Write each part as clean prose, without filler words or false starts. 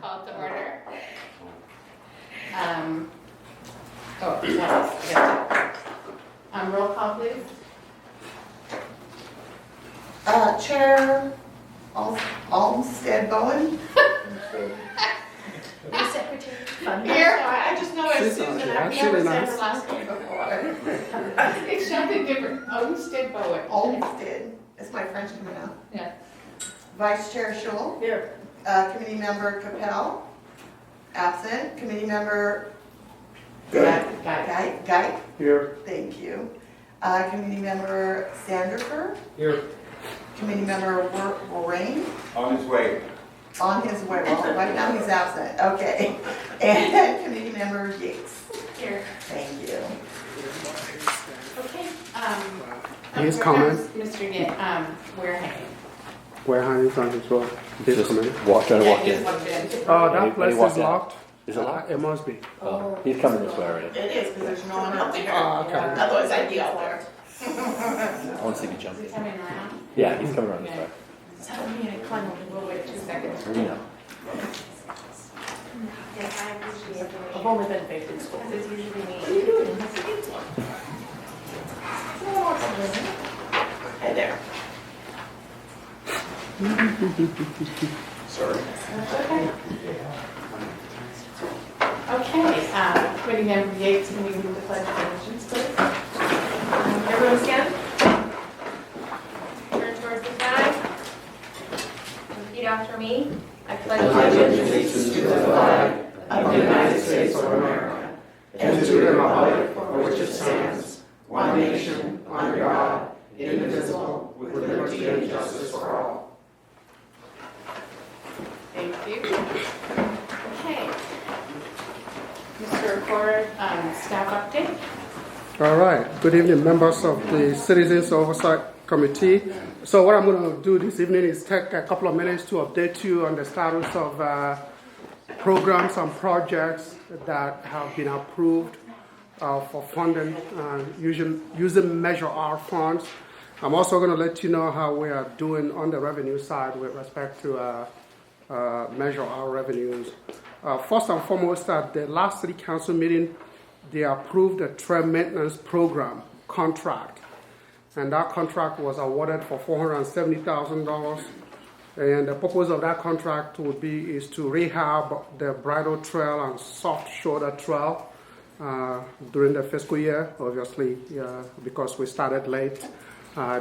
Call to order. Yes. Roll call, please. Chair Olmsted Bowen. Here, I just know it's Susan. I've never said her last name before. It's something different. Olmsted Bowen. Olmsted. It's my French coming out. Yeah. Vice Chair Schul. Here. Committee Member Capel. Absent. Committee Member Guy. Here. Thank you. Committee Member Sanderfer. Here. Committee Member Rain. On his way. On his way. Well, right now he's absent. Okay. And Committee Member Yates. Here. Thank you. Okay. His comment. Mr. Ginn, Wareham. Wareham is on his road. His comment. Trying to walk in. Oh, that When place he walked is out. locked. Is it locked? It must be. Oh, he's coming this way already. It is, because there's no one out there. Oh, okay. Otherwise I'd be out there. I want to see me Is jump. he coming around? Yeah, he's coming around this way. Tell me to climb over. We'll wait 2 seconds. We know. I've only been baked in school. It's usually me. What are you doing? Hey there. Sorry. Okay, Committee Member Yates, can we move the pledge of allegiance, please? Everyone stand. Turn towards the sky. Repeat after me. I pledge allegiance to the flag of the United States of America and to the republic for which it stands, one nation, under God, indivisible, with liberty and justice for all. Thank you. Okay. Mr. Recorder, staff update. All right. Good evening, members of the Citizens Oversight Committee. So what I'm going to do this evening is take a couple of minutes to update you on the status of programs and projects that have been approved for funding using Measure R funds. I'm also going to let you know how we are doing on the revenue side with respect to Measure R revenues. First and foremost, at the last City Council meeting, they approved a trail maintenance program contract. And that contract was awarded for $470,000. And the purpose of that contract is to rehab the Bridle Trail and Soft Shoulder Trail during the fiscal year. Obviously, because we started late,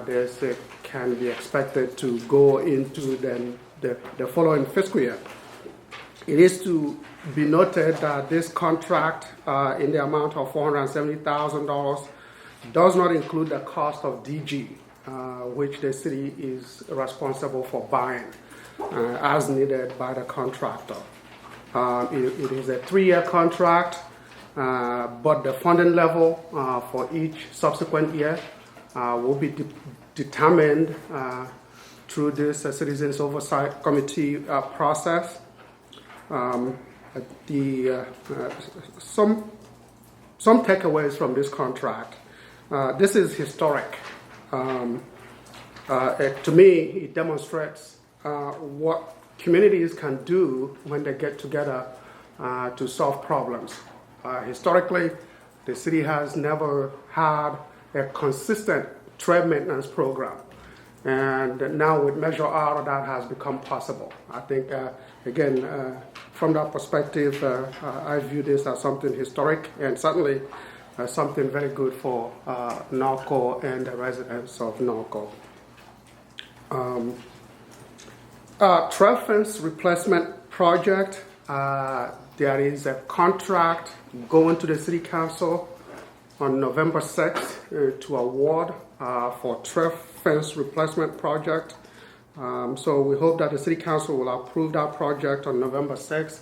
this can be expected to go into the following fiscal year. It is to be noted that this contract in the amount of $470,000 does not include the cost of DG, which the city is responsible for buying as needed by the contractor. It is a 3-year contract, but the funding level for each subsequent year will be determined through this Citizens Oversight Committee process. Some takeaways from this contract. This is historic. To me, it demonstrates what communities can do when they get together to solve problems. Historically, the city has never had a consistent trail maintenance program. And now with Measure R, that has become possible. I think, again, from that perspective, I view this as something historic and certainly something very good for Norco and the residents of Norco. Trail fence replacement project, there is a contract going to the City Council on November 6th to award for trail fence replacement project. So we hope that the City Council will approve that project on November 6th,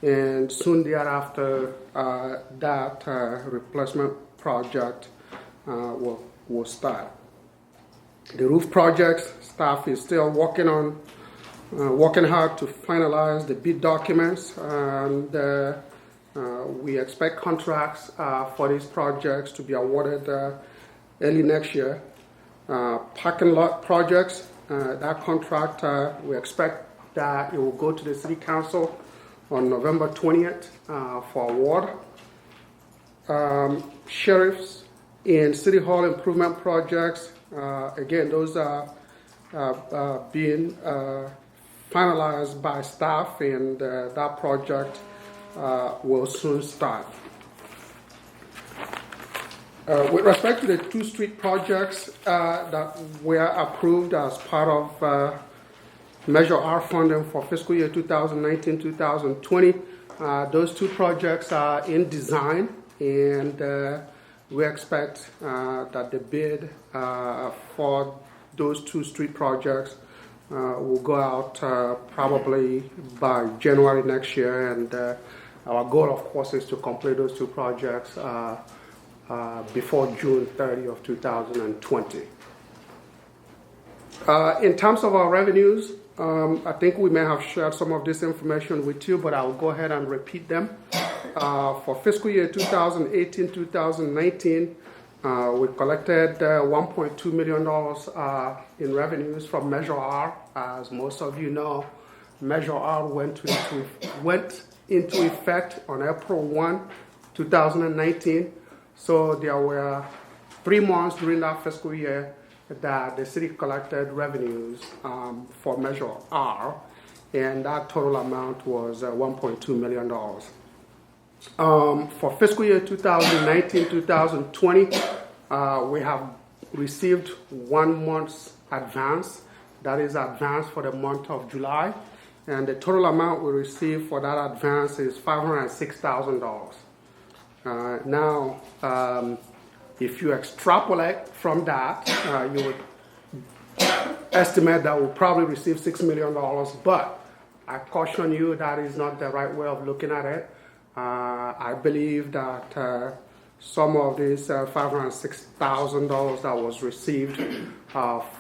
and soon thereafter that replacement project will start. The roof projects, staff is still working hard to finalize the bid documents, and we expect contracts for these projects to be awarded early next year. Parking lot projects, that contract, we expect that it will go to the City Council on November 20th for award. Sheriffs and City Hall improvement projects, again, those are being finalized by staff, and that project will soon start. With respect to the two street projects that were approved as part of Measure R funding for fiscal year 2019-2020, those two projects are in design, and we expect that the bid for those two street projects will go out probably by January next year, and our goal, of course, is to complete those two projects before June 30 of 2020. In terms of our revenues, I think we may have shared some of this information with you, but I'll go ahead and repeat them. For fiscal year 2018-2019, we collected $1.2 million in revenues from Measure R. As most of you know, Measure R went into effect on April 1, 2019. So there were 3 months during that fiscal year that the city collected revenues for Measure R, and that total amount was $1.2 million. For fiscal year 2019-2020, we have received 1 month's advance. That is advance for the month of July, and the total amount we received for that advance is $506,000. Now, if you extrapolate from that, you would estimate that we'll probably receive $6 million, but I caution you that is not the right way of looking at it. I believe that some of this $506,000 that was received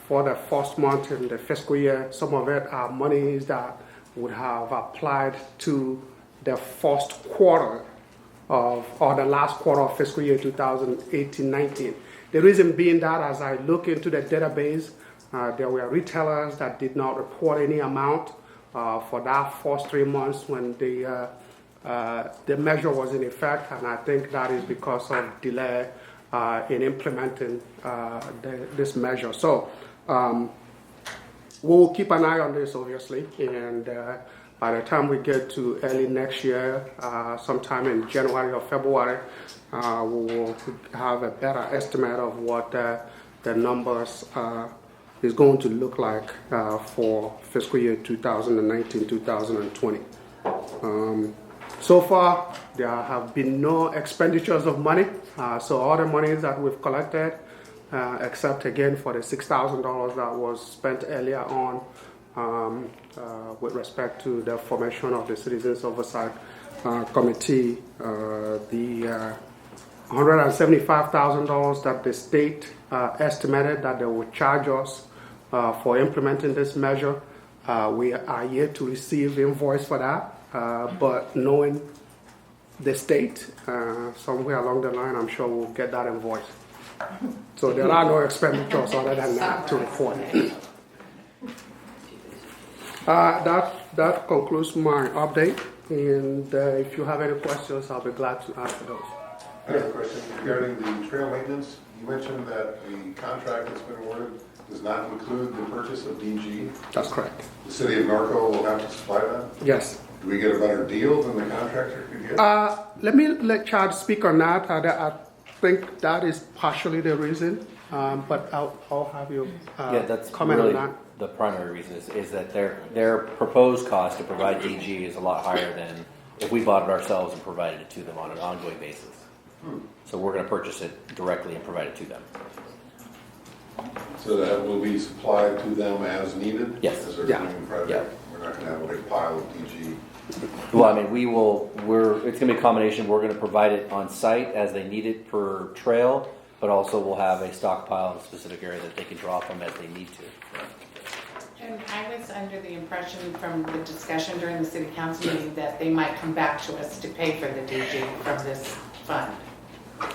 for the first month in the fiscal year, some of it are monies that would have applied to the first quarter or the last quarter of fiscal year 2018-19. The reason being that as I look into the database, there were retailers that did not report any amount for that first 3 months when the measure was in effect, and I think that is because of delay in implementing this measure. So we'll keep an eye on this, obviously, and by the time we get to early next year, sometime in January or February, we will have a better estimate of what the numbers is going to look like for fiscal year 2019-2020. So far, there have been no expenditures of money, so all the monies that we've collected, except again for the $6,000 that was spent earlier on with respect to the formation of the Citizens Oversight Committee, the $175,000 that the state estimated that they would charge us for implementing this measure. We are yet to receive invoice for that, but knowing the state, somewhere along the line, I'm sure we'll get that invoice. So there are no expenditures other than that to report. That concludes my update, and if you have any questions, I'll be glad to answer those. I have a question regarding the trail maintenance. You mentioned that the contract that's been awarded does not include the purchase of DG. That's correct. The city of Norco will have to supply that? Yes. Do we get a better deal than the contractor could get? Let me let Chad speak on that. I think that is partially the reason, but I'll have you that's comment really on that. the primary reason is that their proposed cost to provide DG is a lot higher than if we bought it ourselves and provided it to them on an ongoing basis. So we're going to purchase it directly and provide it to them. So that will be supplied to them as needed? Yes. As they're Yeah. doing the project? Yeah. We're not going to have a big pile of DG? Well, I mean, it's going to be a combination. We're going to provide it on site as they need it per trail, but also we'll have a stockpile in a specific area that they can draw from as they need to. And I was under the impression from the discussion during the city council meeting that they might come back to us to pay for the DG from this fund.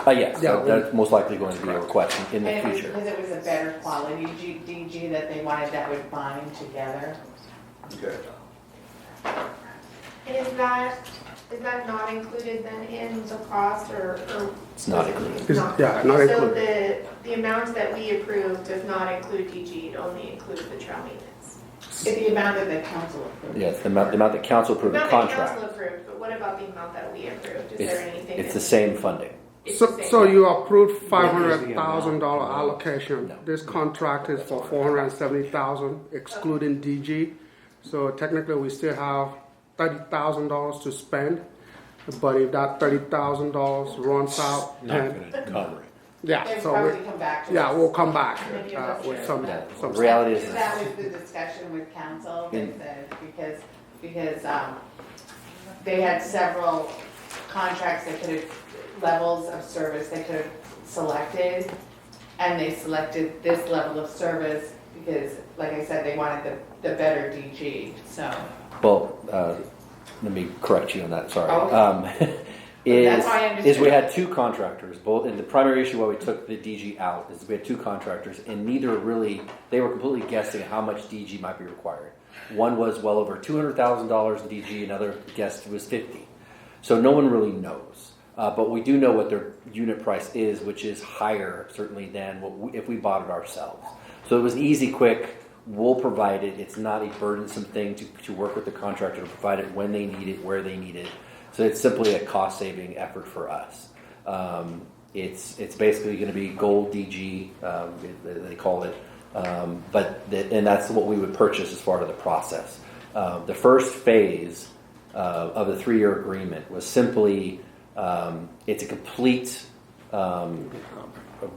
Yes, Yeah, that's most likely going to be a request in the And future. because it was a better quality DG that they wanted that would bind together. Okay. And is that not included then in the cost or? It's not included. It's not. Yeah, not So included. the amount that we approved does not include DG, it only includes the trail maintenance. It's the amount that the council approved. Yeah, it's the amount that council approved the Not that contract. council approved, but what about the amount that we approved? Is there anything? It's the same funding. It's the So, same? so you approved $500,000 allocation. No. This contract is for $470,000 excluding DG. So technically, we still have $30,000 to spend. But if that $30,000 runs out, Not then going to cover it. yeah, They'll so probably come back to us. yeah, we'll come back Maybe that's with true. some. Yeah. some The reality is, That was the discussion with council, In- because they had several contracts they could have, levels of service they could have selected, and they selected this level of service because, like I said, they wanted the better DG, so. well, let me correct you on that, sorry. Oh. Is, That's why I understood. is we had two contractors, both, and the primary issue why we took the DG out is we had two contractors, and neither really, they were completely guessing how much DG might be required. One was well over $200,000 in DG, another guessed was 50. So no one really knows. But we do know what their unit price is, which is higher certainly than if we bought it ourselves. So it was easy, quick. We'll provide it. It's not a burdensome thing to work with the contractor to provide it when they need it, where they need it. So it's simply a cost-saving effort for us. It's basically going to be gold DG, they call it, and that's what we would purchase as part of the process. The first phase of the 3-year agreement was simply it's a complete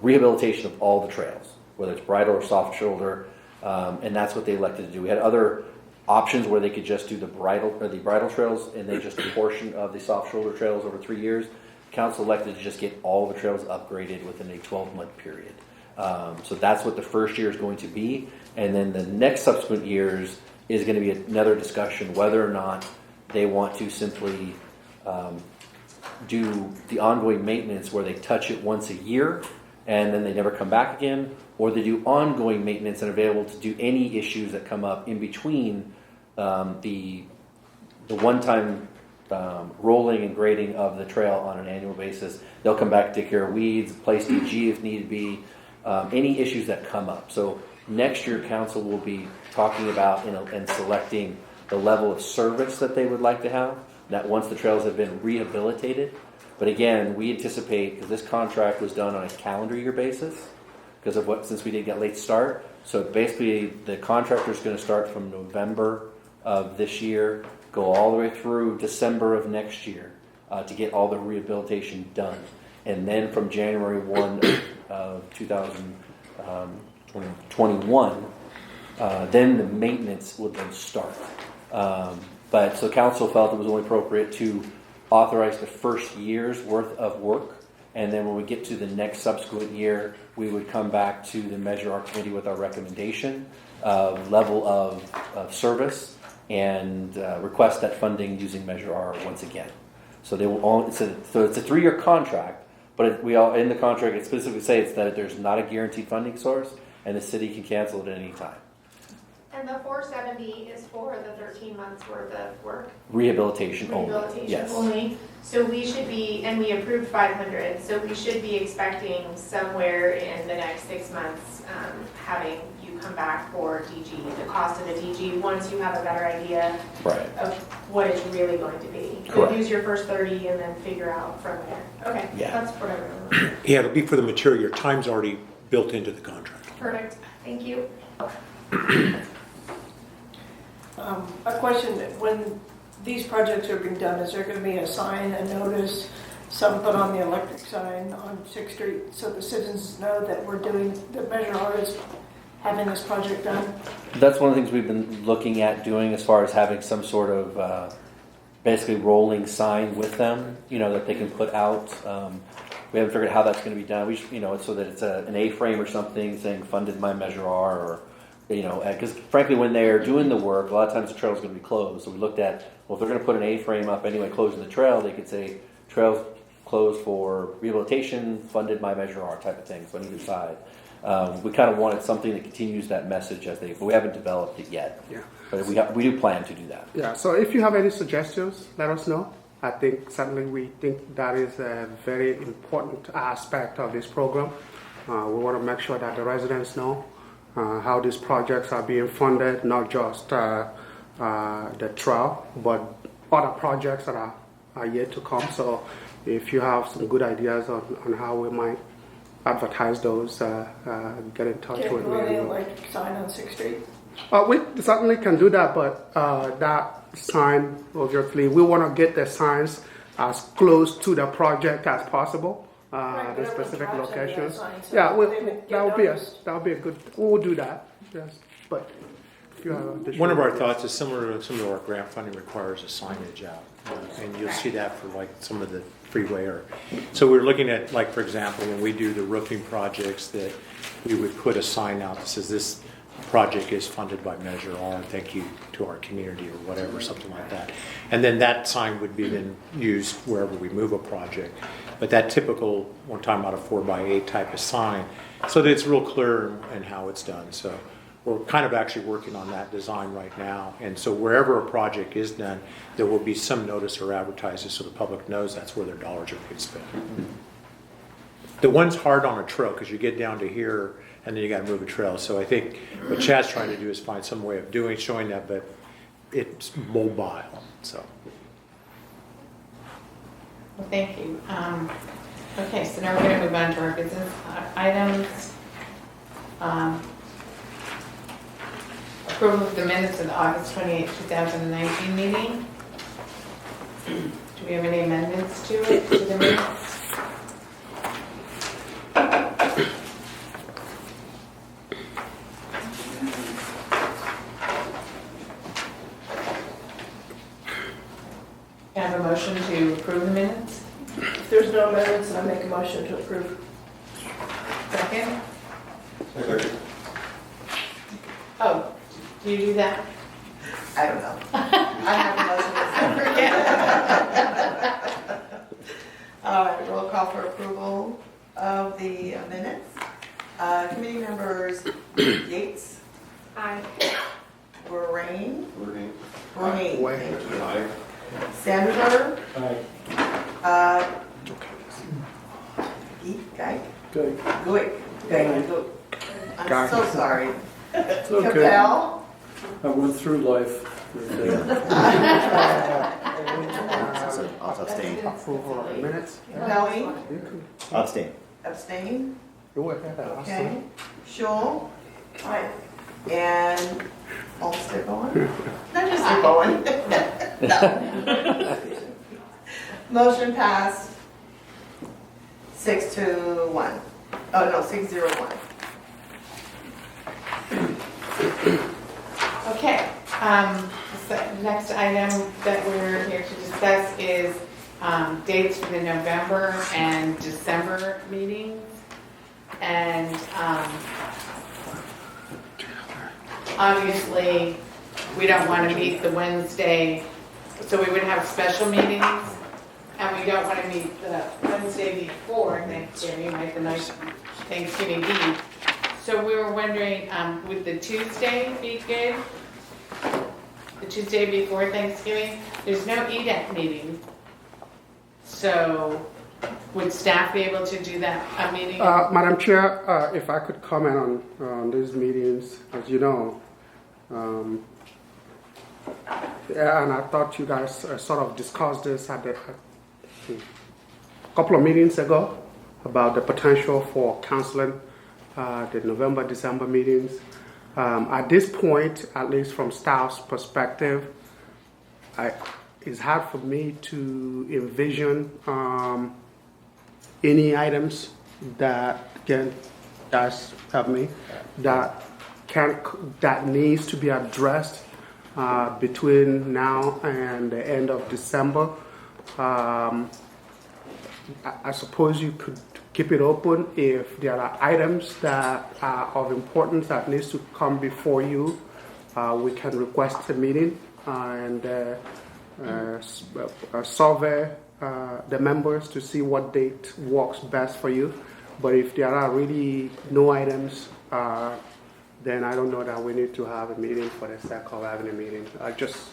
rehabilitation of all the trails, whether it's bridle or soft shoulder, and that's what they elected to do. We had other options where they could just do the bridle trails and then just a portion of the soft shoulder trails over 3 years. Council elected to just get all the trails upgraded within a 12-month period. So that's what the first year is going to be, and then the next subsequent years is going to be another discussion whether or not they want to simply do the ongoing maintenance where they touch it once a year and then they never come back again, or they do ongoing maintenance and are available to do any issues that come up in between the one-time rolling and grading of the trail on an annual basis. They'll come back, take care of weeds, place DG if need be, any issues that come up. So next year, council will be talking about and selecting the level of service that they would like to have, that once the trails have been rehabilitated. But again, we anticipate, because this contract was done on a calendar year basis, since we didn't get late start. So basically, the contractor is going to start from November of this year, go all the way through December of next year to get all the rehabilitation done. And then from January 1 of 2021, then the maintenance would then start. But so council felt it was only appropriate to authorize the first year's worth of work, and then when we get to the next subsequent year, we would come back to the Measure R committee with our recommendation level of service and request that funding using Measure R once again. So they will all. So it's a 3-year contract, but in the contract it specifically says that there's not a guaranteed funding source, and the city can cancel it at any time. And the 470 is for the 13 months worth of work? Rehabilitation only. Rehabilitation Yes. only. So we should be, and we approved 500, so we should be expecting somewhere in the next 6 months having you come back for DG, the cost of the DG, once you have a better idea Right. of what it's really going to be. Correct. You'll use your first 30 and then figure out from there. Okay, Yeah. that's what I remember. Yeah, it'll be for the material. Your time's already built into the contract. Perfect, thank you. A question, that when these projects are being done, is there going to be a sign, a notice, some put on the electric sign on 6th Street so the citizens know that we're doing, the Measure R is having this project done? That's one of the things we've been looking at doing as far as having some sort of basically rolling sign with them, that they can put out. We haven't figured out how that's going to be done. We should, so that it's an A-frame or something saying funded by Measure R, or because frankly, when they're doing the work, a lot of times the trail is going to be closed. So we looked at, well, if they're going to put an A-frame up anyway, closing the trail, they could say trails closed for rehabilitation, funded by Measure R type of things on either side. We kind of wanted something that continues that message but we haven't developed it yet. Yeah. But we do plan to do that. Yeah, so if you have any suggestions, let us know. I think certainly we think that is a very important aspect of this program. We want to make sure that the residents know how these projects are being funded, not just the trail, but other projects that are yet to come. So if you have some good ideas on how we might advertise those, get in touch Can with go on me. the electric sign on 6th Street? We certainly can do that, but that sign, obviously, we want to get the signs as close to the project as possible, Right, the but specific everyone drives under that locations. sign, so Yeah, they would get that would be a good. We'll do that. Yes, but if you have additional One of our ideas. thoughts is similar to some of our grant funding requires a signage out. And you'll see that for like some of the freeway so we're looking at, like, for example, when we do the roofing projects, that we would put a sign out that says this project is funded by Measure R, thank you to our community, or whatever, something like that. And then that sign would be then used wherever we move a project. But that typical, one time out of 4x8 type of sign, so that it's real clear in how it's done. So we're kind of actually working on that design right now. And so wherever a project is done, there will be some notice or advertising so the public knows that's where their dollars are being spent. The one's hard on a trail because you get down to here and then you got to move a trail. So I think what Chad's trying to do is find some way of showing that, but it's mobile. So Well, thank you. Okay, so now we're going to move on to our business items. Approval of the minutes of the August 28, 2019 meeting. Do we have any amendments to the minutes? Can I have a motion to approve the minutes? If there's no amendments, then I make a motion to approve. Second? Second. Oh, do you do that? I don't know. I have a motion to All right, roll call for approval of the minutes. Committee members Yates, Aye. Lorraine, Wayne. thank you. Aye. Sandra. Guy. Good. Good. I'm Guy. so sorry. It's okay. Capel. I went through life with I'll abstain. Approval of the minutes. Kelly. Abstain. Abstain. You were here, Okay. Shaw. Aye. And Olmsted Bowen. No, just say Bowen. No. Motion passed 6-1. Oh, no, 6-0-1. Okay, so next item that we're here to discuss is dates for the November and December meetings. And obviously, we don't want to meet the Wednesday, so we would have special meetings. And we don't want to meet the Wednesday before Thanksgiving, like the night Thanksgiving Eve. So we were wondering, would the Tuesday be good? The Tuesday before Thanksgiving? There's no EDAC meeting. So would staff be able to do that, a meeting? Madam Chair, if I could comment on these meetings, as you know, yeah, and I thought you guys sort of discussed this at a couple of meetings ago about the potential for canceling the November, December meetings. At this point, at least from staff's perspective, it's hard for me to envision any items that can, guys help me, that needs to be addressed between now and the end of December. I suppose you could keep it open if there are items that are of importance that needs to come before you. We can request a meeting and survey the members to see what date works best for you. But if there are really no items, then I don't know that we need to have a meeting for the sake of having a meeting. Just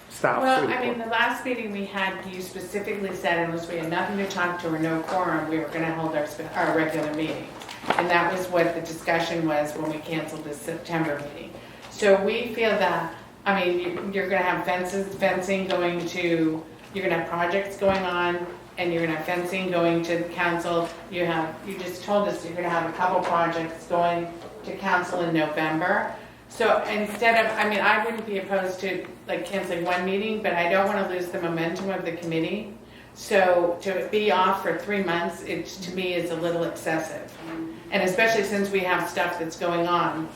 staff. Well, input. I mean, the last meeting we had, you specifically said unless we had nothing to talk to or no quorum, we were gonna hold our regular meeting. And that was what the discussion was when we canceled the September meeting. So we feel that, I mean, you're gonna have fencing going to, you're gonna have projects going on, and you're gonna have fencing going to council. You just told us you're gonna have a couple projects going to council in November. So instead of, I mean, I wouldn't be opposed to like canceling one meeting, but I don't want to lose the momentum of the committee. So to be off for 3 months, it to me is a little excessive. And especially since we have stuff that's going on,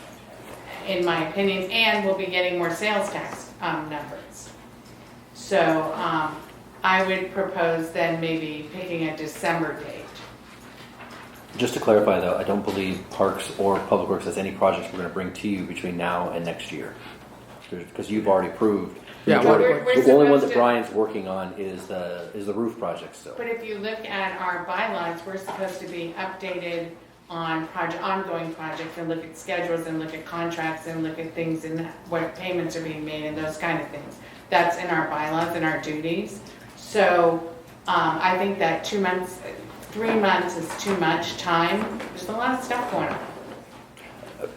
in my opinion, and we'll be getting more sales tax numbers. So I would propose then maybe picking a December date. Just to clarify though, I don't believe Parks or Public Works has any projects we're going to bring to you between now and next year. Because you've already approved. Yeah, But we're- we're The only one supposed that to- Brian's working on is the roof project still. But if you look at our bylaws, we're supposed to be updated on ongoing projects and look at schedules and look at contracts and look at things and what payments are being made and those kind of things. That's in our bylaws and our duties. So I think that 2 months, 3 months is too much time. There's a lot of stuff going on.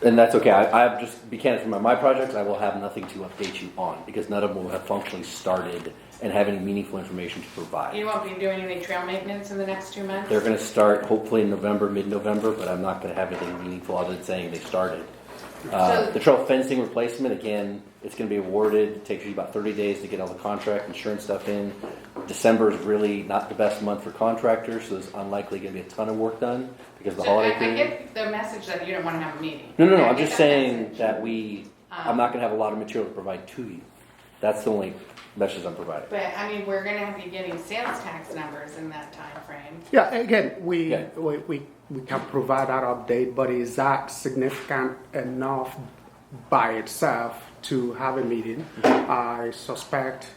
And that's okay. I've just be candid from my projects. I will have nothing to update you on because none of them will have functionally started and have any meaningful information to provide. You won't be doing any trail maintenance in the next 2 months? They're going to start hopefully in November, mid-November, but I'm not going to have anything meaningful other than saying they started. The trail fencing replacement, again, it's going to be awarded. It takes you about 30 days to get all the contract, insurance stuff in. December is really not the best month for contractors, so there's unlikely going to be a ton of work done because of the So holiday I period. get the message that you don't want to have a meeting. No, I I'm get just that saying message. that I'm not going to have a lot of material to provide to you. That's the only message I'm providing. But I mean, we're going to be getting sales tax numbers in that time frame. Yeah, again, we Yeah. we can provide that update, but is that significant enough by itself to have a meeting? I suspect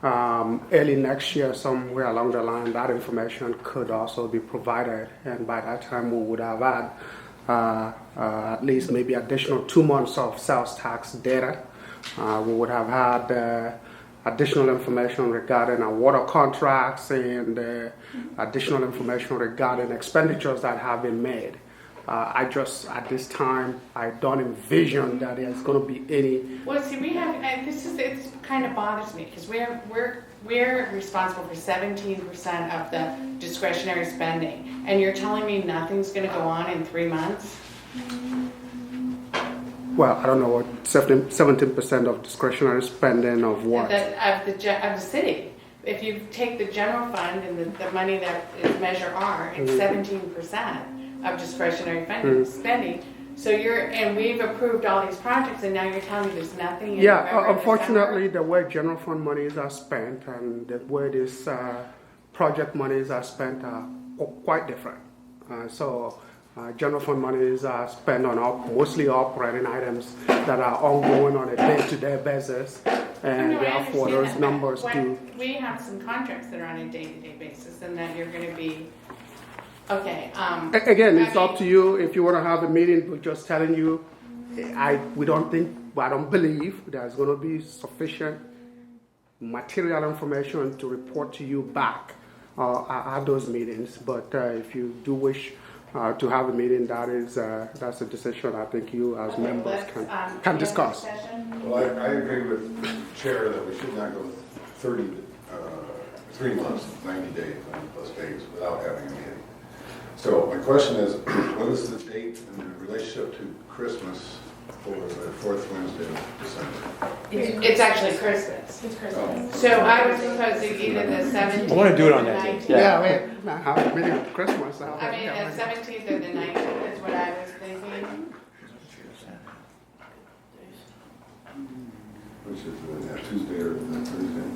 early next year, somewhere along the line, that information could also be provided, and by that time we would have had at least maybe additional 2 months of sales tax data. We would have had additional information regarding our water contracts and additional information regarding expenditures that have been made. I just, at this time, I don't envision that there's going to be any. Well, see, we have, and it's kind of bothers me because we're responsible for 17% of the discretionary spending, and you're telling me nothing's going to go on in 3 months? Well, I don't know what 17% of discretionary spending of what. Of the city. If you take the general fund and the money that is Measure R, it's 17% of discretionary spending. So and we've approved all these projects, and now you're telling me there's nothing in November Yeah, and unfortunately, the way general fund monies are spent and the way these project monies are spent are quite different. General fund monies are spent on mostly operating items that are ongoing on a day-to-day basis, and No, I therefore understand those that, but numbers do. We have some contracts that are on a day-to-day basis, and that you're going to be, okay. Again, it's I up to you if you want to have a meeting. We're just telling you, I don't believe there's going to be sufficient material information to report to you back at those meetings. But if you do wish to have a meeting, that's a decision I think you as members can discuss. Well, I agree with Chair that we should not go 3 months, 90 days, 90 plus days without having a meeting. So my question is, what is the date in relationship to Christmas for the fourth Wednesday of December? It's actually Christmas. It's Christmas. So I was proposing either the 17th. I wanna do it on or the that day. 19th. Yeah, we have a meeting at Christmas. I mean, the 17th or the 19th is what I was thinking. Which is that Tuesday or Thursday?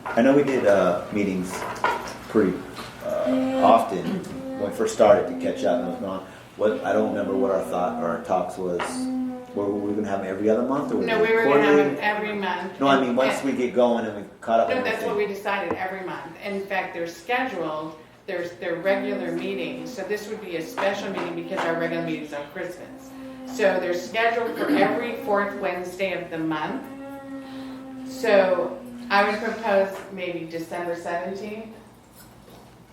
I know we did meetings pretty often when we first started to catch up and was gone. I don't remember what our thought or our talks was. Were we going to have them every other month? Or No, we were going to have quarterly? them every month. No, I mean once we get going and we've caught up. No, on that's what we everything. decided, every month. In fact, they're scheduled there's their regular meetings. So this would be a special meeting because our regular meeting's on Christmas. So they're scheduled for every fourth Wednesday of the month. So I would propose maybe December 17th.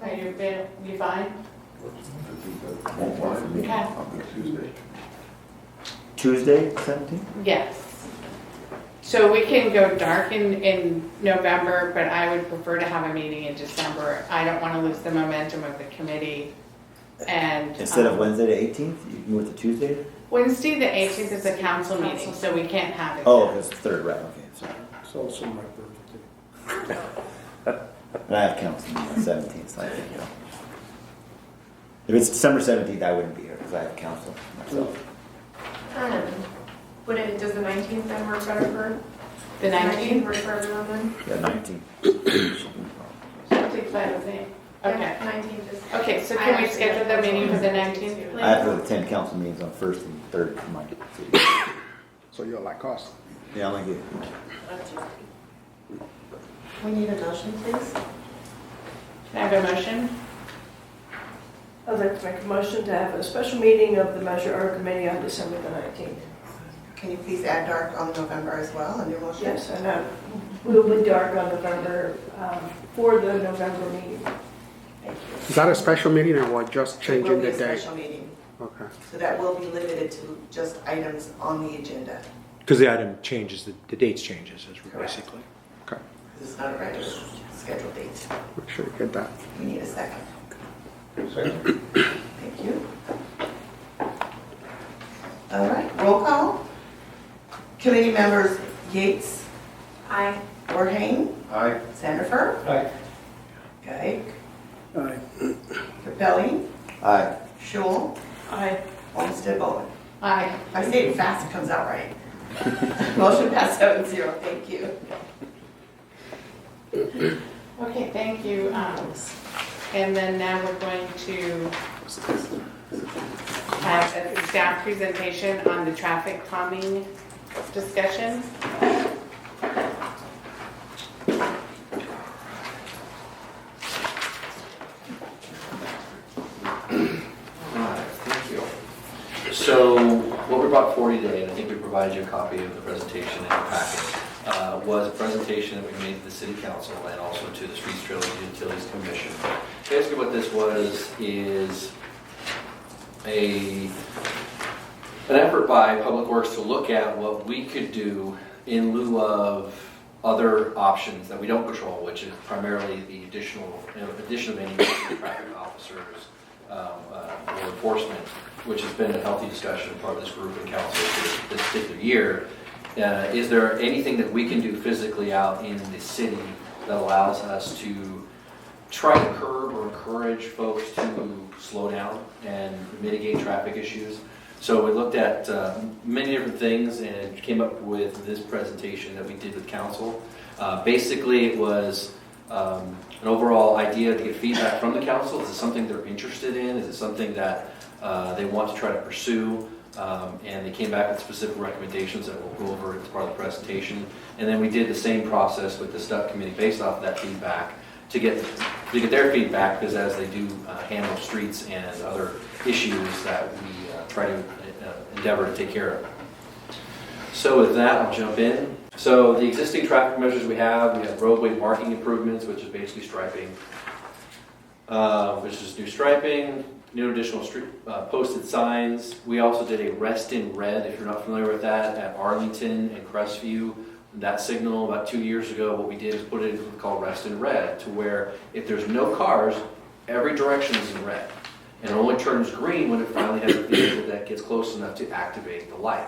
Are you fine? Won't mind. Okay. On the Tuesday. Tuesday, 17th? Yes. So we can go dark in November, but I would prefer to have a meeting in December. I don't want to lose the momentum of the committee. And Instead of Wednesday the 18th, you can move it to Tuesday? Wednesday, the 18th is a council meeting, so we can't have it. Oh, then. it's the 3rd, right, okay, sorry. It's also my birthday. And I have council on the 17th, so I think, you know. If it's December 17th, I wouldn't be here because I have council myself. Does the 19th then work better for? The 19th? Work for everyone then? Yeah, 19th. Takes fine with me. Okay. Yeah, 19th is. Okay, so can we schedule the meeting for the 19th, please? I have to attend council meetings on 1st and 3rd of my city. So you're like us. Yeah, I'm like you. We need a motion, please. Can I have a motion? I'd like to make a motion to have a special meeting of the Measure R Committee on December the 19th. Can you please add dark on November as well in your motion? Yes, and we'll be dark on November, for the November meeting. Thank you. Is that a special meeting or what? Just It changing will be the a date? special meeting, Okay. so that will be limited to just items on the agenda. Because the item changes, the dates changes, is basically. Okay. This is not a regular scheduled date. Make sure you get that. We need a second. Second. Thank you. All right, roll call. Committee members Yates, Aye. Orhane, Aye. Sandifer, Aye. Geig, Aye. Capelli, Aye. Shul, Aye. Olmsted Bowen. Aye. If I say it fast, it comes out right. Motion passed 7-0, thank you. Okay, thank you. And then now we're going to have a staff presentation on the traffic calming discussion. Alright, thank you. So what we brought for you today, and I think we provided you a copy of the presentation in your packet, was a presentation that we made to the City Council and also to the Streets, Trails, and Utilities Commission. Basically what this was is an effort by Public Works to look at what we could do in lieu of other options that we don't control, which is primarily the addition of any traffic officers or enforcement, which has been a healthy discussion part of this group and council for this particular year. Is there anything that we can do physically out in the city that allows us to try to curb or encourage folks to slow down and mitigate traffic issues? So we looked at many different things and came up with this presentation that we did with council. Basically, it was an overall idea to get feedback from the council. Is it something they're interested in? Is it something that they want to try to pursue? And they came back with specific recommendations that we'll go over as part of the presentation. And then we did the same process with the STUP committee based off of that feedback to get their feedback, because as they do handle streets and other issues that we try to endeavor to take care of. So with that, I'll jump in. So the existing traffic measures we have roadway marking improvements, which is basically striping, which is new striping, new additional street posted signs. We also did a rest in red, if you're not familiar with that, at Arlington and Crestview. That signal about 2 years ago, what we did is put it in what's called rest in red, to where if there's no cars, every direction is in red. And it only turns green when it finally has a vehicle that gets close enough to activate the light.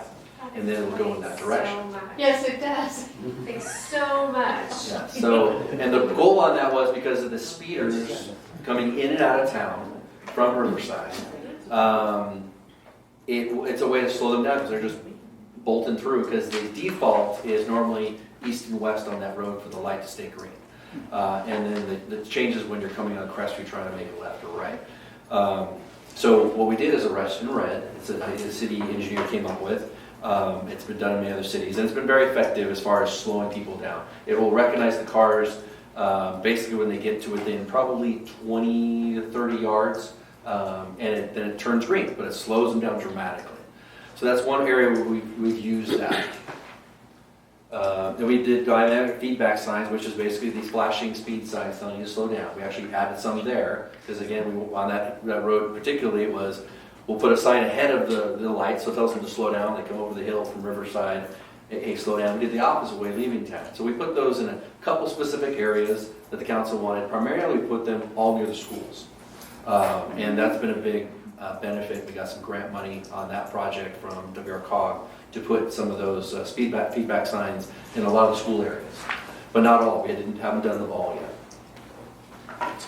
And then it'll go in that direction. So much. Yes, it does. Thanks so much. Yeah, so, and the goal on that was because of the speeders coming in and out of town from Riverside. It's a way to slow them down because they're just bolting through, because the default is normally east and west on that road for the light to stay green. And then the changes when you're coming on Crestview trying to make it left or right. So what we did is a rest in red. It's a city engineer came up with. It's been done in many other cities, and it's been very effective as far as slowing people down. It will recognize the cars basically when they get to within probably 20 to 30 yards, and then it turns green, but it slows them down dramatically. So that's one area where we've used that. Then we did dynamic feedback signs, which is basically these flashing speed signs telling you to slow down. We actually added some there, because again, on that road particularly, it was, we'll put a sign ahead of the light, so it tells them to slow down. They come over the hill from Riverside, hey, slow down. We did the opposite way, leaving town. So we put those in a couple specific areas that the council wanted. Primarily, we put them all near the schools. And that's been a big benefit. We got some grant money on that project from WRCOG to put some of those feedback signs in a lot of the school areas, but not all. We haven't done them all yet.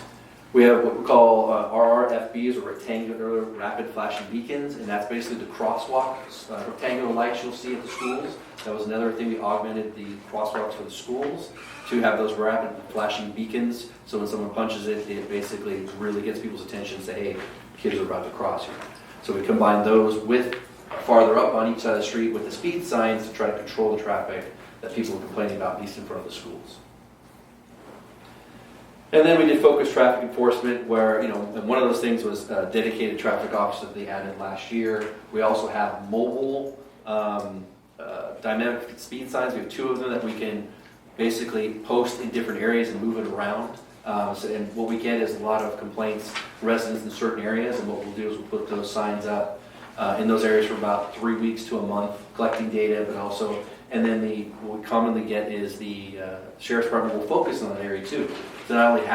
We have what we call RRFBs, or rectangular rapid flashing beacons, and that's basically the crosswalks, rectangular lights you'll see at the schools. That was another thing. We augmented the crosswalks for the schools to have those rapid flashing beacons. So when someone punches it, it basically really gets people's attention, say, hey, kids are about to cross here. So we combine those with farther up on each side of the street with the speed signs to try to control the traffic that people were complaining about, at least in front of the schools. And then we did focused traffic enforcement, where, and one of those things was dedicated traffic officer that they added last year. We also have mobile dynamic speed signs. We have 2 of them that we can basically post in different areas and move it around. And what we get is a lot of complaints, residents in certain areas, and what we'll do is we'll put those signs up in those areas for about 3 weeks to a month, collecting data, but also, and then what we commonly get is the Sheriff's Department will focus on that area too. So not only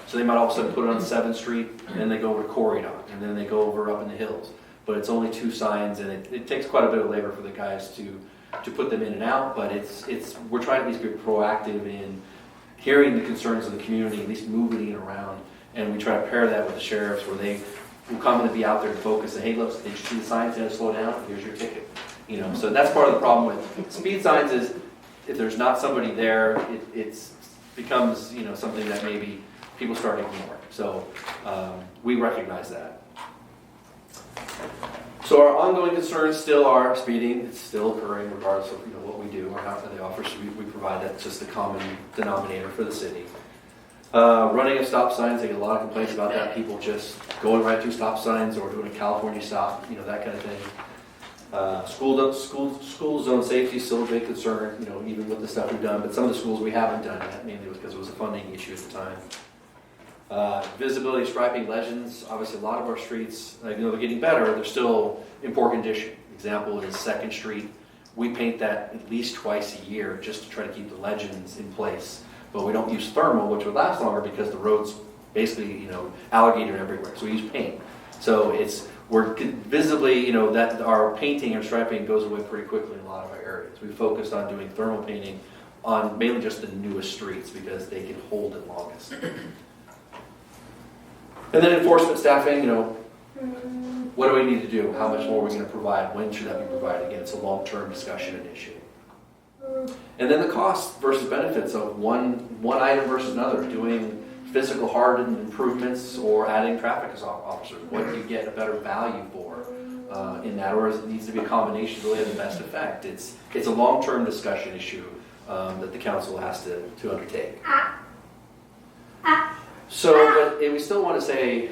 so they might all of a sudden put it on 7th Street, and then they go over to Corridon, and then they go over up in the hills. But it's only 2 signs, and it takes quite a bit of labor for the guys to put them in and out, but we're trying to at least be proactive in hearing the concerns of the community, at least moving it around, and we try to pair that with the sheriffs, where they will commonly be out there to focus and, hey, look, did you see the signs? Did it slow down? Here's your ticket. So that's part of the problem with speed signs is if there's not somebody there, it becomes something that maybe people start ignoring. So we recognize that. So our ongoing concerns still are speeding. It's still occurring regardless of what we do or how the offers we provide. That's just the common denominator for the city. Running of stop signs, I get a lot of complaints about that. People just going right through stop signs or doing a California stop, that kind of thing. School zone safety is still a big concern, even with the stuff we've done. But some of the schools we haven't done yet, mainly because it was a funding issue at the time. Visibility, striping, legends. Obviously, a lot of our streets, they're getting better. They're still in poor condition. Example is 2nd Street. We paint that at least twice a year just to try to keep the legends in place. But we don't use thermal, which would last longer because the road's basically, alligator everywhere. So we use paint. So we're visibly, that our painting or striping goes away pretty quickly in a lot of our areas. We focused on doing thermal painting on mainly just the newest streets because they can hold it longest. And then enforcement staffing, what do we need to do? How much more are we going to provide? When should that be provided? Again, it's a long-term discussion and issue. And then the cost versus benefits of one item versus another, doing physical hardened improvements or adding traffic officers. What do you get a better value for in that, or it needs to be a combination to really have the best effect? It's a long-term discussion issue that the council has to undertake. So, but we still want to say,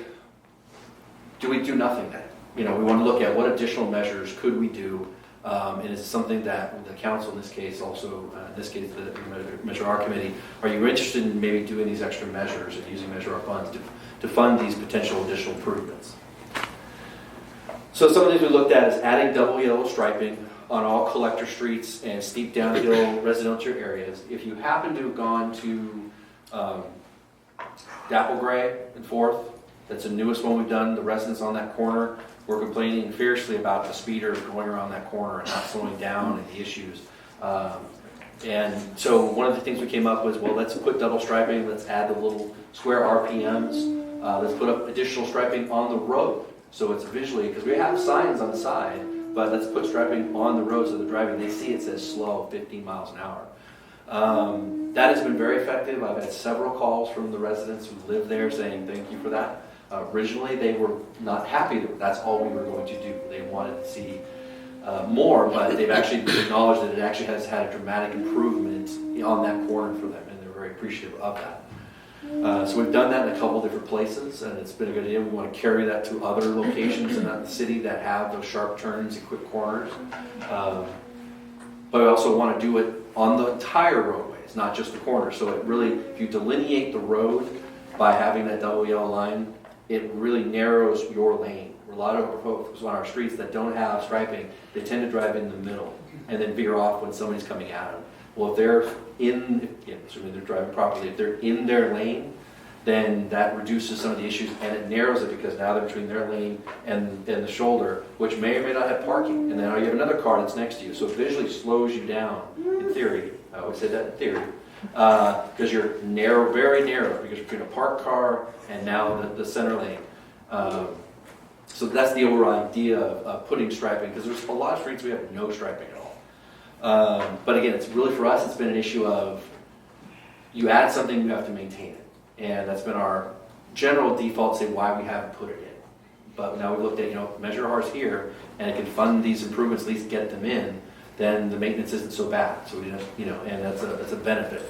do we do nothing then? We want to look at what additional measures could we do, and it's something that the council in this case also, the Measure R committee, are you interested in maybe doing these extra measures and using Measure R funds to fund these potential additional improvements? So some of the things we looked at is adding double yellow striping on all collector streets and steep downhill residential areas. If you happen to have gone to Dapple Gray and 4th, that's the newest one we've done. The residents on that corner were complaining fiercely about the speeders going around that corner and not slowing down and the issues. And so one of the things we came up with was, well, let's put double striping. Let's add the little square RPMs. Let's put up additional striping on the road. So it's visually, because we have signs on the side, but let's put striping on the road so they're driving. They see it says slow, 15 miles an hour. That has been very effective. I've had several calls from the residents who live there saying thank you for that. Originally, they were not happy that that's all we were going to do. They wanted to see more, but they've actually acknowledged that it actually has had a dramatic improvement on that corner for them, and they're very appreciative of that. So we've done that in a couple different places, and it's been a good idea. We want to carry that to other locations in the city that have those sharp turns and quick corners. But we also want to do it on the entire roadways, not just the corners. So it really, if you delineate the road by having that double yellow line, it really narrows your lane. A lot of folks on our streets that don't have striping, they tend to drive in the middle and then veer off when somebody's coming at them. Well, if they're assuming they're driving properly, if they're in their lane, then that reduces some of the issues, and it narrows it because now they're between their lane and the shoulder, which may or may not have parking. And then you have another car that's next to you, so it visually slows you down, in theory. I always say that in theory. Because you're narrow, very narrow, because you're between a parked car and now the center lane. So that's the overall idea of putting striping, because there's a lot of streets we have no striping at all. But again, it's really, for us, it's been an issue of you add something, you have to maintain it. And that's been our general default, say why we haven't put it in. But now we looked at, measure ours here, and it can fund these improvements, at least get them in, then the maintenance isn't so bad. So we didn't, and that's a benefit.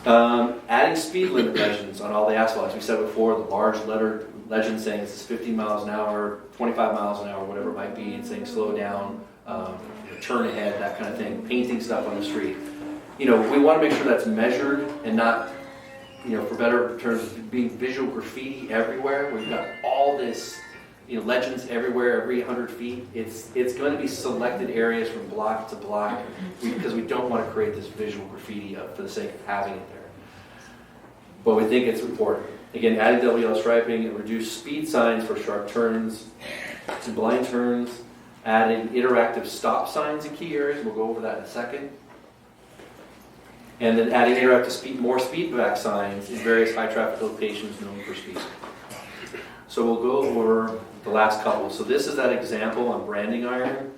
Adding speed limit legends on all the asphalts. We said before, the large letter legend saying this is 50 miles an hour, 25 miles an hour, whatever it might be, and saying slow down, turn ahead, that kind of thing, painting stuff on the street. We want to make sure that's measured and not, for better terms, being visual graffiti everywhere. We've got all this, legends everywhere, every 100 feet. It's going to be selected areas from block to block because we don't want to create this visual graffiti for the sake of having it there. But we think it's important. Again, adding double yellow striping and reduce speed signs for sharp turns and blind turns. Adding interactive stop signs in key areas. We'll go over that in a second. And then adding interactive more speed back signs in various high traffic locations known for speed. So we'll go over the last couple. So this is that example on branding iron.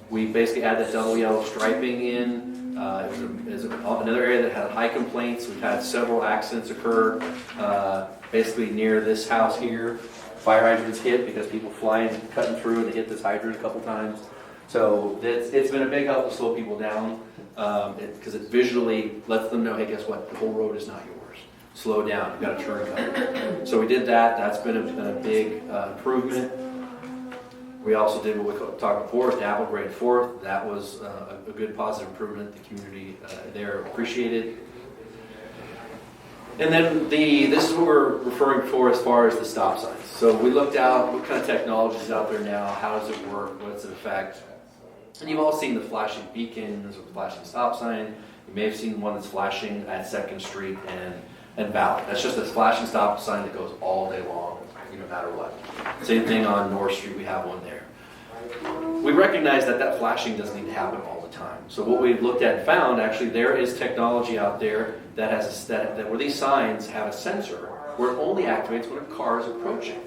We basically add that double yellow striping in. It was another area that had high complaints. We've had several accidents occur basically near this house here. Fire hydrants hit because people flying, cutting through, and they hit this hydrant a couple times. So it's been a big help to slow people down because it visually lets them know, hey, guess what? The whole road is not yours. Slow down. You've got a turn coming. So we did that. That's been a big improvement. We also did what we talked before, Dabble Grade 4th. That was a good positive improvement. The community there appreciated. And then this is what we're referring for as far as the stop signs. So we looked out what kind of technology is out there now, how does it work, what's it affect. And you've all seen the flashing beacons or the flashing stop sign. You may have seen one that's flashing at 2nd Street and Valley. That's just a flashing stop sign that goes all day long, no matter what. Same thing on North Street, we have one there. We recognize that flashing doesn't need to happen all the time. So what we've looked at and found, actually, there is technology out there that has where these signs have a sensor where it only activates when a car is approaching.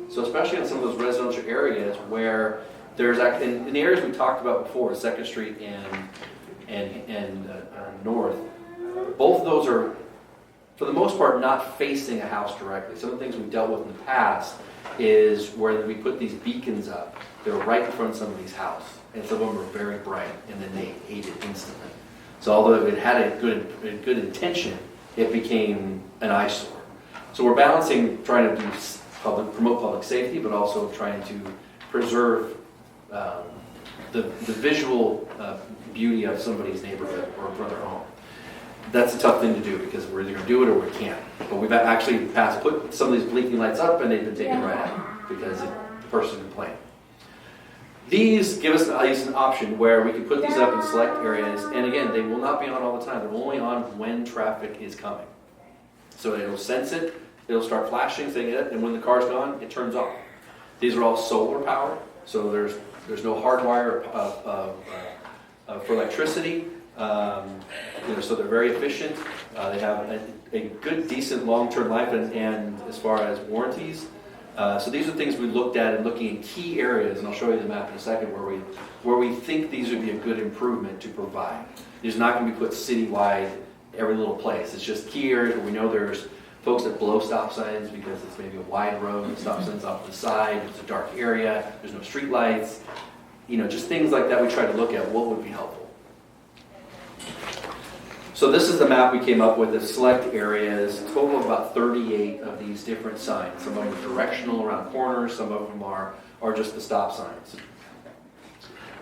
So especially in some of those residential areas where there's in the areas we talked about before, 2nd Street and North, both of those are, for the most part, not facing a house directly. Some of the things we've dealt with in the past is where we put these beacons up. They're right in front of somebody's house, and some of them are very bright, and then they ate it instantly. So although it had a good intention, it became an eyesore. So we're balancing trying to promote public safety, but also trying to preserve the visual beauty of somebody's neighborhood or for their home. That's a tough thing to do because we're either going to do it or we can't. But we've actually put some of these blinking lights up, and they've been taken right out because the person complained. These give us at least an option where we can put these up in select areas, and again, they will not be on all the time. They're only on when traffic is coming. So it'll sense it, it'll start flashing, saying it, and when the car's gone, it turns off. These are all solar powered, so there's no hardwire for electricity. So they're very efficient. They have a good, decent long-term life, and as far as warranties. So these are things we looked at and looking in key areas, and I'll show you the map in a second, where we think these would be a good improvement to provide. These are not going to be put citywide, every little place. It's just key areas where we know there's folks that blow stop signs because it's maybe a wide road, and stop signs off to the side, it's a dark area, there's no street lights. Just things like that we try to look at what would be helpful. So this is the map we came up with of select areas, a total of about 38 of these different signs. Some of them are directional around corners, some of them are just the stop signs.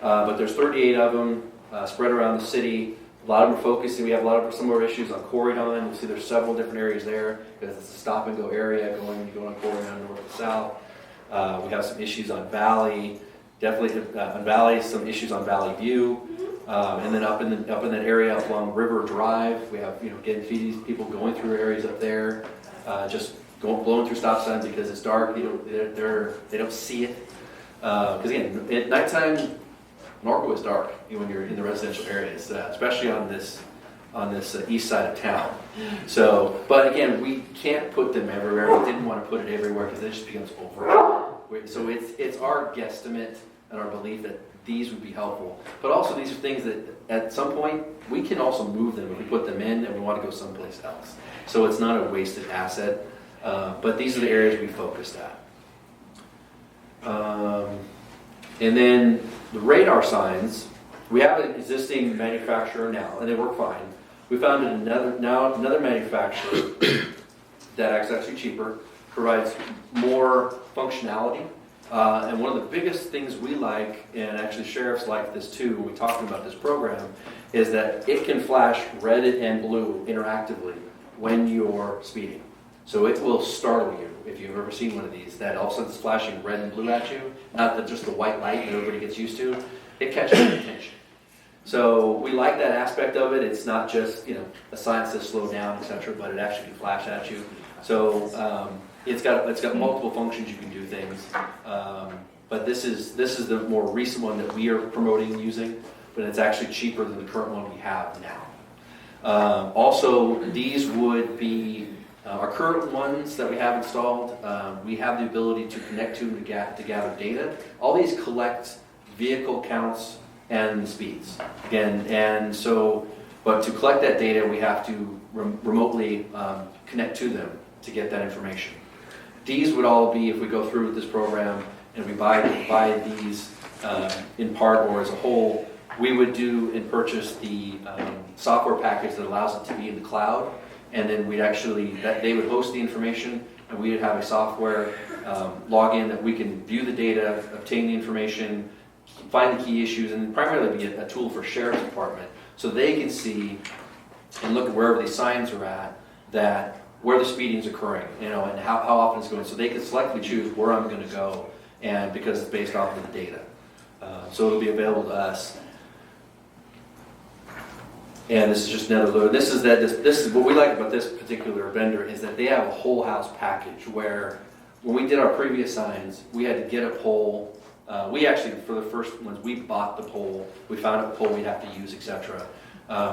But there's 38 of them spread around the city. A lot of them are focusing. We have some of our issues on Corridon. You see there's several different areas there because it's a stop and go area going on Corridon north to south. We have some issues on Valley, definitely on Valley, some issues on Valley View. And then up in that area up along River Drive, we have again people going through areas up there, just blowing through stop signs because it's dark. They don't see it because again at nighttime, Norco is dark when you're in the residential areas, especially on this east side of town. So, but again, we can't put them everywhere. We didn't want to put it everywhere because it just becomes overwhelming. So it's our guesstimate and our belief that these would be helpful. But also these are things that at some point we can also move them if we put them in and we want to go someplace else. So it's not a wasted asset. But these are the areas we focused at. And then the radar signs, we have an existing manufacturer now, and they work fine. We found another manufacturer that is actually cheaper, provides more functionality. And one of the biggest things we like, and actually sheriffs like this too when we talked about this program, is that it can flash red and blue interactively when you're speeding. So it will startle you if you've ever seen one of these, that all of a sudden it's flashing red and blue at you, not just the white light that everybody gets used to. It catches your attention. So we like that aspect of it. It's not just a sign that says slow down, etc., but it actually can flash at you. So it's got multiple functions. You can do things. But this is the more recent one that we are promoting and using, but it's actually cheaper than the current one we have now. Also, these would be our current ones that we have installed. We have the ability to connect to them to gather data. All these collect vehicle counts and speeds. Again, and so, but to collect that data, we have to remotely connect to them to get that information. These would all be, if we go through with this program and we buy these in part or as a whole, we would do and purchase the software package that allows it to be in the cloud, and then they would host the information, and we would have a software login that we can view the data, obtain the information, find the key issues, and primarily be a tool for sheriff's department, so they can see and look at wherever these signs are at, where the speeding is occurring, and how often it's going, so they can selectively choose where I'm going to go, and because it's based off of the data, so it'll be available to us. And this is just another load. This is what we like about this particular vendor is that they have a whole house package where when we did our previous signs, we had to get a pole. We actually, for the first ones, we bought the pole. We found a pole we'd have to use, etc.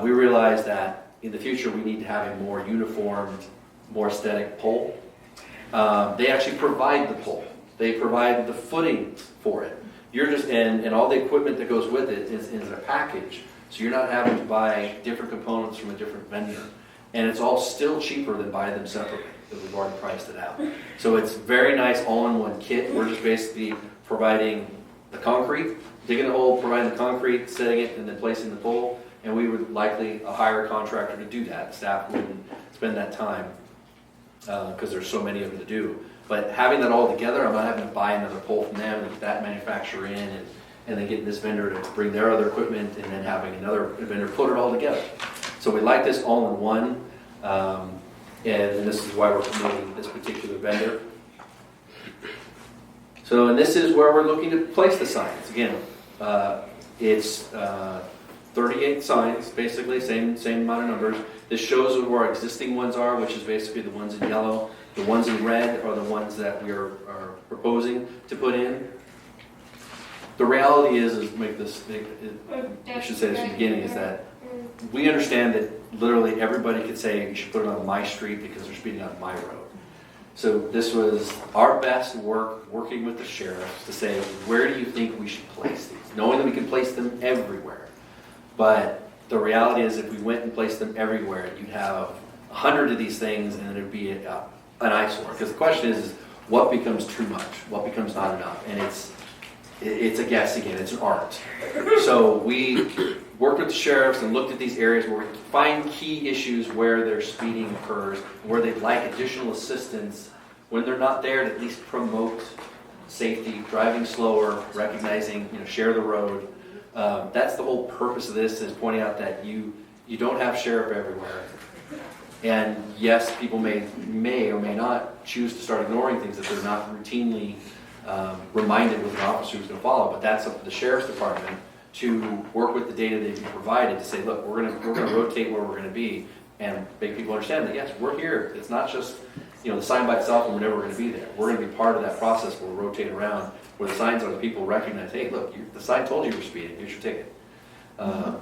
We realized that in the future we need to have a more uniformed, more aesthetic pole. They actually provide the pole. They provide the footing for it. You're just and all the equipment that goes with it is in a package. So you're not having to buy different components from a different vendor. And it's all still cheaper than buying them separately because we've already priced it out. So it's very nice all-in-one kit. We're just basically providing the concrete, digging the hole, providing the concrete, setting it, and then placing the pole. And we would likely hire a contractor to do that. Staff wouldn't spend that time because there's so many of them to do. But having that all together, I'm not having to buy another pole from them and get that manufacturer in and then getting this vendor to bring their other equipment and then having another vendor put it all together. So we like this all in one, and this is why we're promoting this particular vendor. So, and this is where we're looking to place the signs. Again, it's 38 signs, basically, same amount of numbers. This shows where our existing ones are, which is basically the ones in yellow. The ones in red are the ones that we are proposing to put in. The reality is I should say this in the beginning, is that we understand that literally everybody could say you should put it on my street because they're speeding on my road. So this was our best working with the sheriffs to say, where do you think we should place these? Knowing that we can place them everywhere. But the reality is if we went and placed them everywhere, you'd have 100 of these things and it would be an eyesore. Because the question is what becomes too much? What becomes not enough? And it's a guess again, it's an art. So we worked with the sheriffs and looked at these areas where we find key issues where their speeding occurs, where they'd like additional assistance when they're not there to at least promote safety, driving slower, recognizing, share the road. That's the whole purpose of this, is pointing out that you don't have sheriff everywhere. And yes, people may or may not choose to start ignoring things if they're not routinely reminded with an officer who's going to follow. But that's up to the sheriff's department to work with the data they've provided to say, look, we're going to rotate where we're going to be, and make people understand that yes, we're here. It's not just the sign by itself and we're never going to be there. We're going to be part of that process where we rotate around where the signs are, the people recognize, hey, look, the sign told you you were speeding. Here's your ticket. But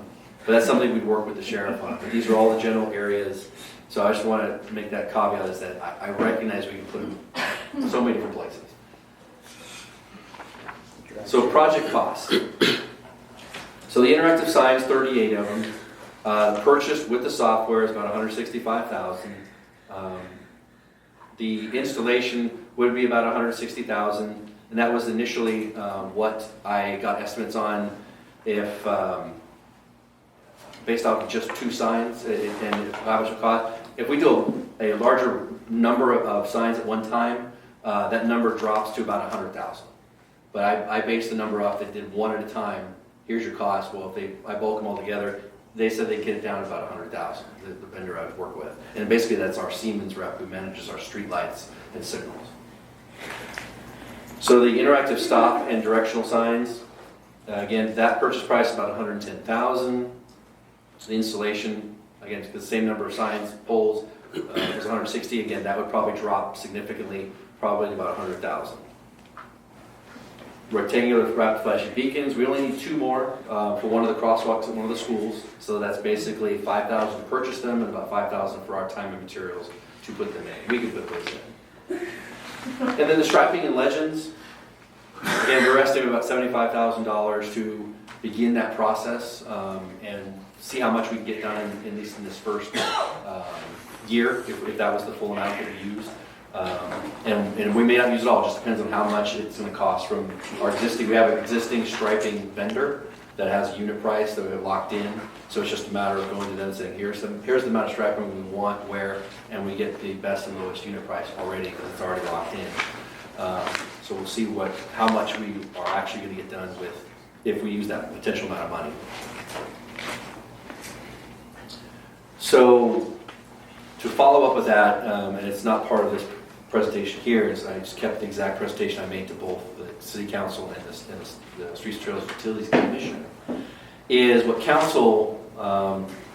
that's something we'd work with the sheriff on. But these are all the general areas. So I just want to make that caveat, is that I recognize we can put them in so many different places. So project costs. So the interactive signs, 38 of them, purchased with the software is about $165,000. The installation would be about $160,000, and that was initially what I got estimates on if based off of just 2 signs and how much it cost. If we do a larger number of signs at one time, that number drops to about $100,000. But I based the number off that did one at a time. Here's your cost. Well, if I bulk them all together, they said they'd get it down to about $100,000, the vendor I would work with. And basically that's our Siemens rep who manages our street lights and signals. So the interactive stop and directional signs, again, that purchase price is about $110,000. So the installation, again, the same number of signs, poles, was $160,000. Again, that would probably drop significantly, probably about $100,000. Rectangular wrapped flashing beacons, we only need 2 more for one of the crosswalks at one of the schools. So that's basically $5,000 to purchase them and about $5,000 for our time and materials to put them in. We can put those in. And then the striping and legends, again, we're estimating about $75,000 to begin that process and see how much we can get done at least in this first year, if that was the full amount that we used. And we may not use it all, it just depends on how much it's going to cost from our existing. We have an existing striping vendor that has a unit price that we have locked in, so it's just a matter of going to them and saying, here's the amount of striping we want, where, and we get the best and lowest unit price already because it's already locked in. So we'll see how much we are actually going to get done with if we use that potential amount of money. So to follow up with that, and it's not part of this presentation here, is I just kept the exact presentation I made to both the City Council and the Streets, Trails, and Utilities Commission, is what Council,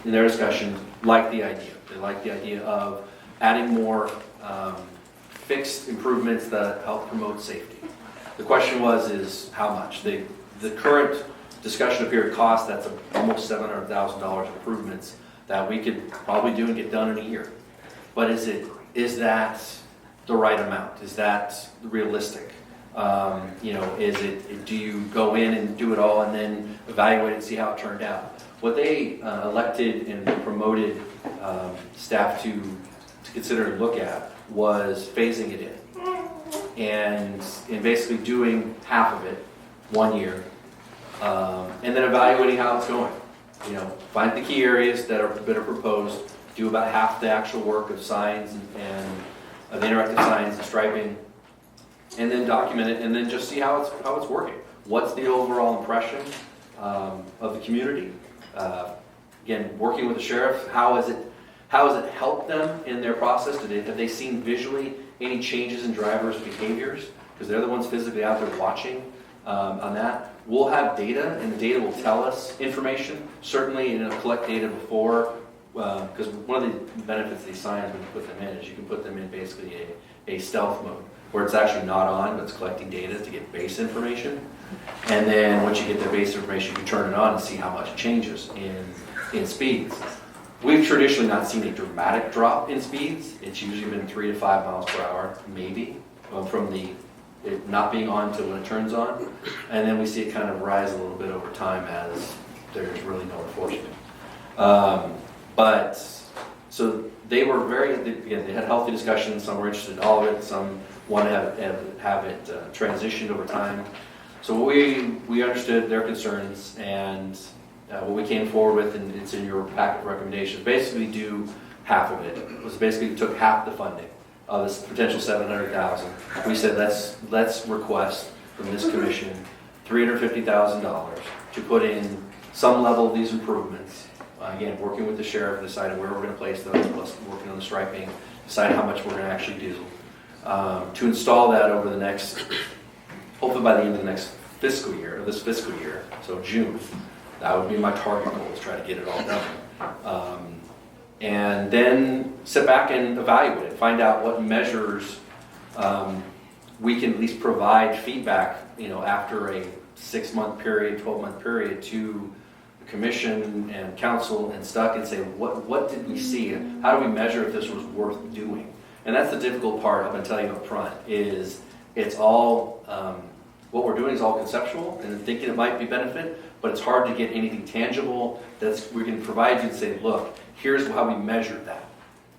in their discussion, liked the idea. They liked the idea of adding more fixed improvements that help promote safety. The question is how much? The current discussion up here cost, that's almost $700,000 improvements that we could probably do and get done in a year. But is that the right amount? Is that realistic? Do you go in and do it all and then evaluate and see how it turned out? What they elected and promoted staff to consider and look at was phasing it in and basically doing half of it 1 year and then evaluating how it's going. Find the key areas that are proposed, do about half the actual work of signs and of interactive signs and striping, and then document it, and then just see how it's working. What's the overall impression of the community? Again, working with the sheriff, how has it helped them in their process? Have they seen visually any changes in drivers' behaviors? Because they're the ones physically out there watching on that. We'll have data, and the data will tell us information. Certainly, collect data before, because one of the benefits of these signs when you put them in is you can put them in basically a stealth mode, where it's actually not on, but it's collecting data to get base information. And then once you get the base information, you can turn it on and see how much it changes in speeds. We've traditionally not seen a dramatic drop in speeds. It's usually been 3 to 5 miles per hour, maybe, from it not being on to when it turns on. And then we see it kind of rise a little bit over time as there's really no enforcement. But so they were they had healthy discussions. Some were interested in all of it. Some want to have it transitioned over time. So we understood their concerns, and what we came forward with, and it's in your packet of recommendations, basically do half of it. It was basically took half the funding of this potential 700,000. We said let's request from this commission $350,000 to put in some level of these improvements. Again, working with the sheriff, deciding where we're going to place those, plus working on the striping, decide how much we're going to actually do. To install that over the next, hopefully by the end of the next fiscal year, or this fiscal year, so June. That would be my target goal, is try to get it all done. And then sit back and evaluate it, find out what measures we can at least provide feedback, after a 6-month period, 12-month period to the commission and council and stuck and say, what did we see? How do we measure if this was worth doing? And that's the difficult part, I'm going to tell you up front, is it's all, what we're doing is all conceptual and thinking it might be benefit, but it's hard to get anything tangible we can provide you and say, look, here's how we measured that.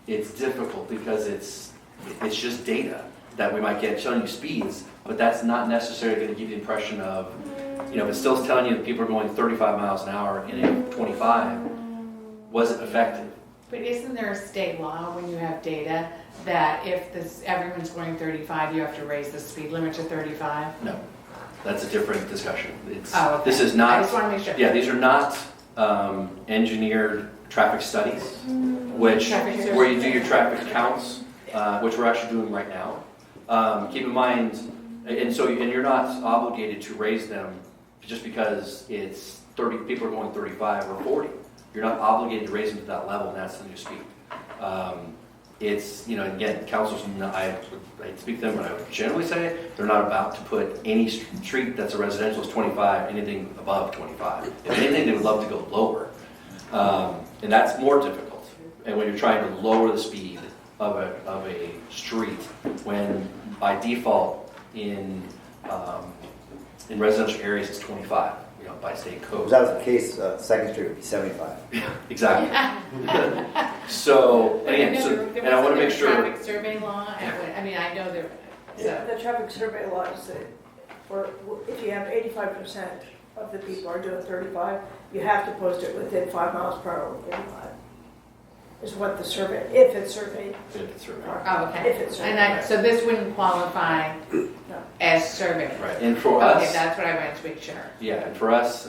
It's difficult because it's just data that we might get showing you speeds, but that's not necessarily going to give you the impression of, if it's still telling you that people are going 35 miles an hour in a 25, was it effective? But isn't there a state law when you have data that if everyone's going 35, you have to raise the speed limit to 35? No, that's a different discussion. Okay. This is not. I just want to make sure. Yeah, these are not engineered traffic studies, where you do your traffic counts, which we're actually doing right now. Keep in mind, and you're not obligated to raise them just because it's 30 people are going 35 or 40. You're not obligated to raise them to that level, and that's the new speed. It's, again, council's, I speak to them, but I would generally say they're not about to put any street that's a residential is 25, anything above 25. If anything, they would love to go lower. And that's more difficult. And when you're trying to lower the speed of a street, when by default in residential areas it's 25, by state code. If that was the case, Second Street would be 75. Exactly. So, again, and I want to make sure. Traffic survey law, I know there. Yeah. The traffic survey law is that if you have 85% of the people are doing 35, you have to post it within 5 miles per hour of 35. Is what the survey, if it's surveyed. If it's surveyed. Oh, okay. If it's surveyed. And so this wouldn't qualify as surveyed. Right, and for us. Okay, that's what I wanted to make sure. Yeah, and for us,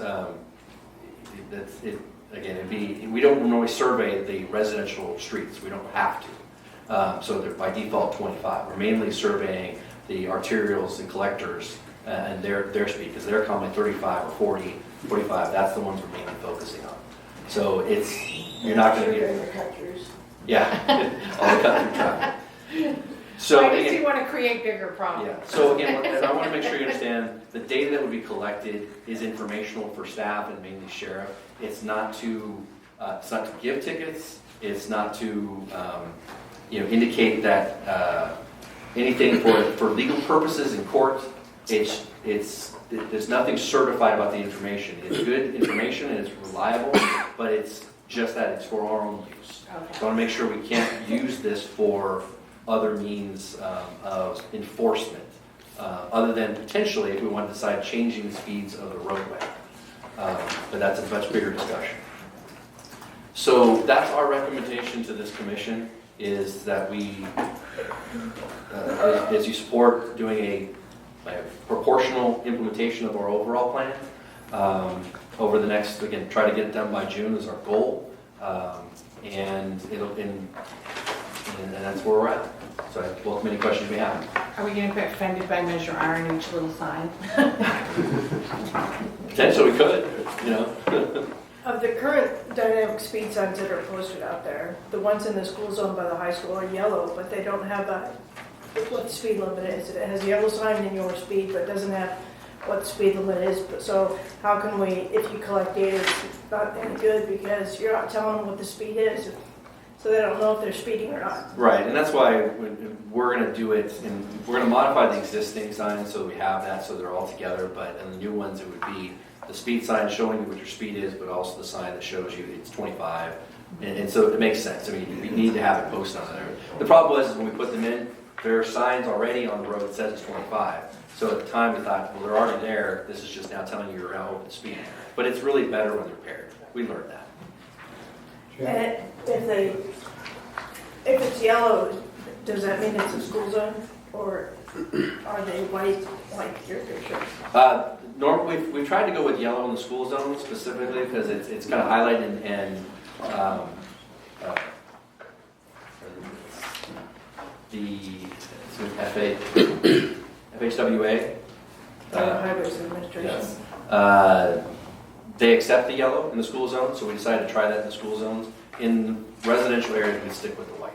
that's it. Again, it'd be, we don't normally survey the residential streets. We don't have to. So they're by default 25. We're mainly surveying the arterials and collectors and their speed, because they're coming 35 or 40, 45. That's the ones we're mainly focusing on. So you're not going to get. The cut-throughs. Yeah, all the cut-through traffic. So I just again, do want to create bigger problems. yeah. So again, I want to make sure you understand the data that would be collected is informational for staff and mainly sheriff. It's not to give tickets. It's not to indicate that anything for legal purposes in court. There's nothing certified about the information. It's good information and it's reliable, but it's just that it's for our own use. Okay. So I want to make sure we can't use this for other means of enforcement, other than potentially if we want to decide changing the speeds of the roadway. But that's a much bigger discussion. So that's our recommendation to this commission, is that we, as you support doing a proportional implementation of our overall plan over the next, again, try to get it done by June is our goal, and that's where we're at. So I welcome any questions you may have. Are we going to put offended by Measure R in each little sign? Potentially we could, Of the current dynamic speed signs that are posted out there, the ones in the school zone by the high school are yellow, but they don't have what the speed limit is. It has a yellow sign in your speed, but doesn't have what the speed limit is. So how can we, if you collect data, it's not any good because you're not telling them what the speed is, so they don't know if they're speeding or not. Right, and that's why we're going to do it, and we're going to modify the existing signs so we have that, so they're all together. But in the new ones, it would be the speed sign showing you what your speed is, but also the sign that shows you it's 25. And so it makes sense. I mean, we need to have it posted on there. The problem was when we put them in, there are signs already on the road that says it's 25. So at the time we thought, well, they're already there. This is just now telling you you're out over the speed. But it's really better when they're paired. we learned that. And if it's yellow, does that mean it's a school zone? Or are they white like your picture? Normally, we've tried to go with yellow in the school zone specifically because it's kind of highlighted and the FHWA. Highways Administration. Yes. They accept the yellow in the school zone, so we decided to try that in the school zones. In residential areas, we stick with the white.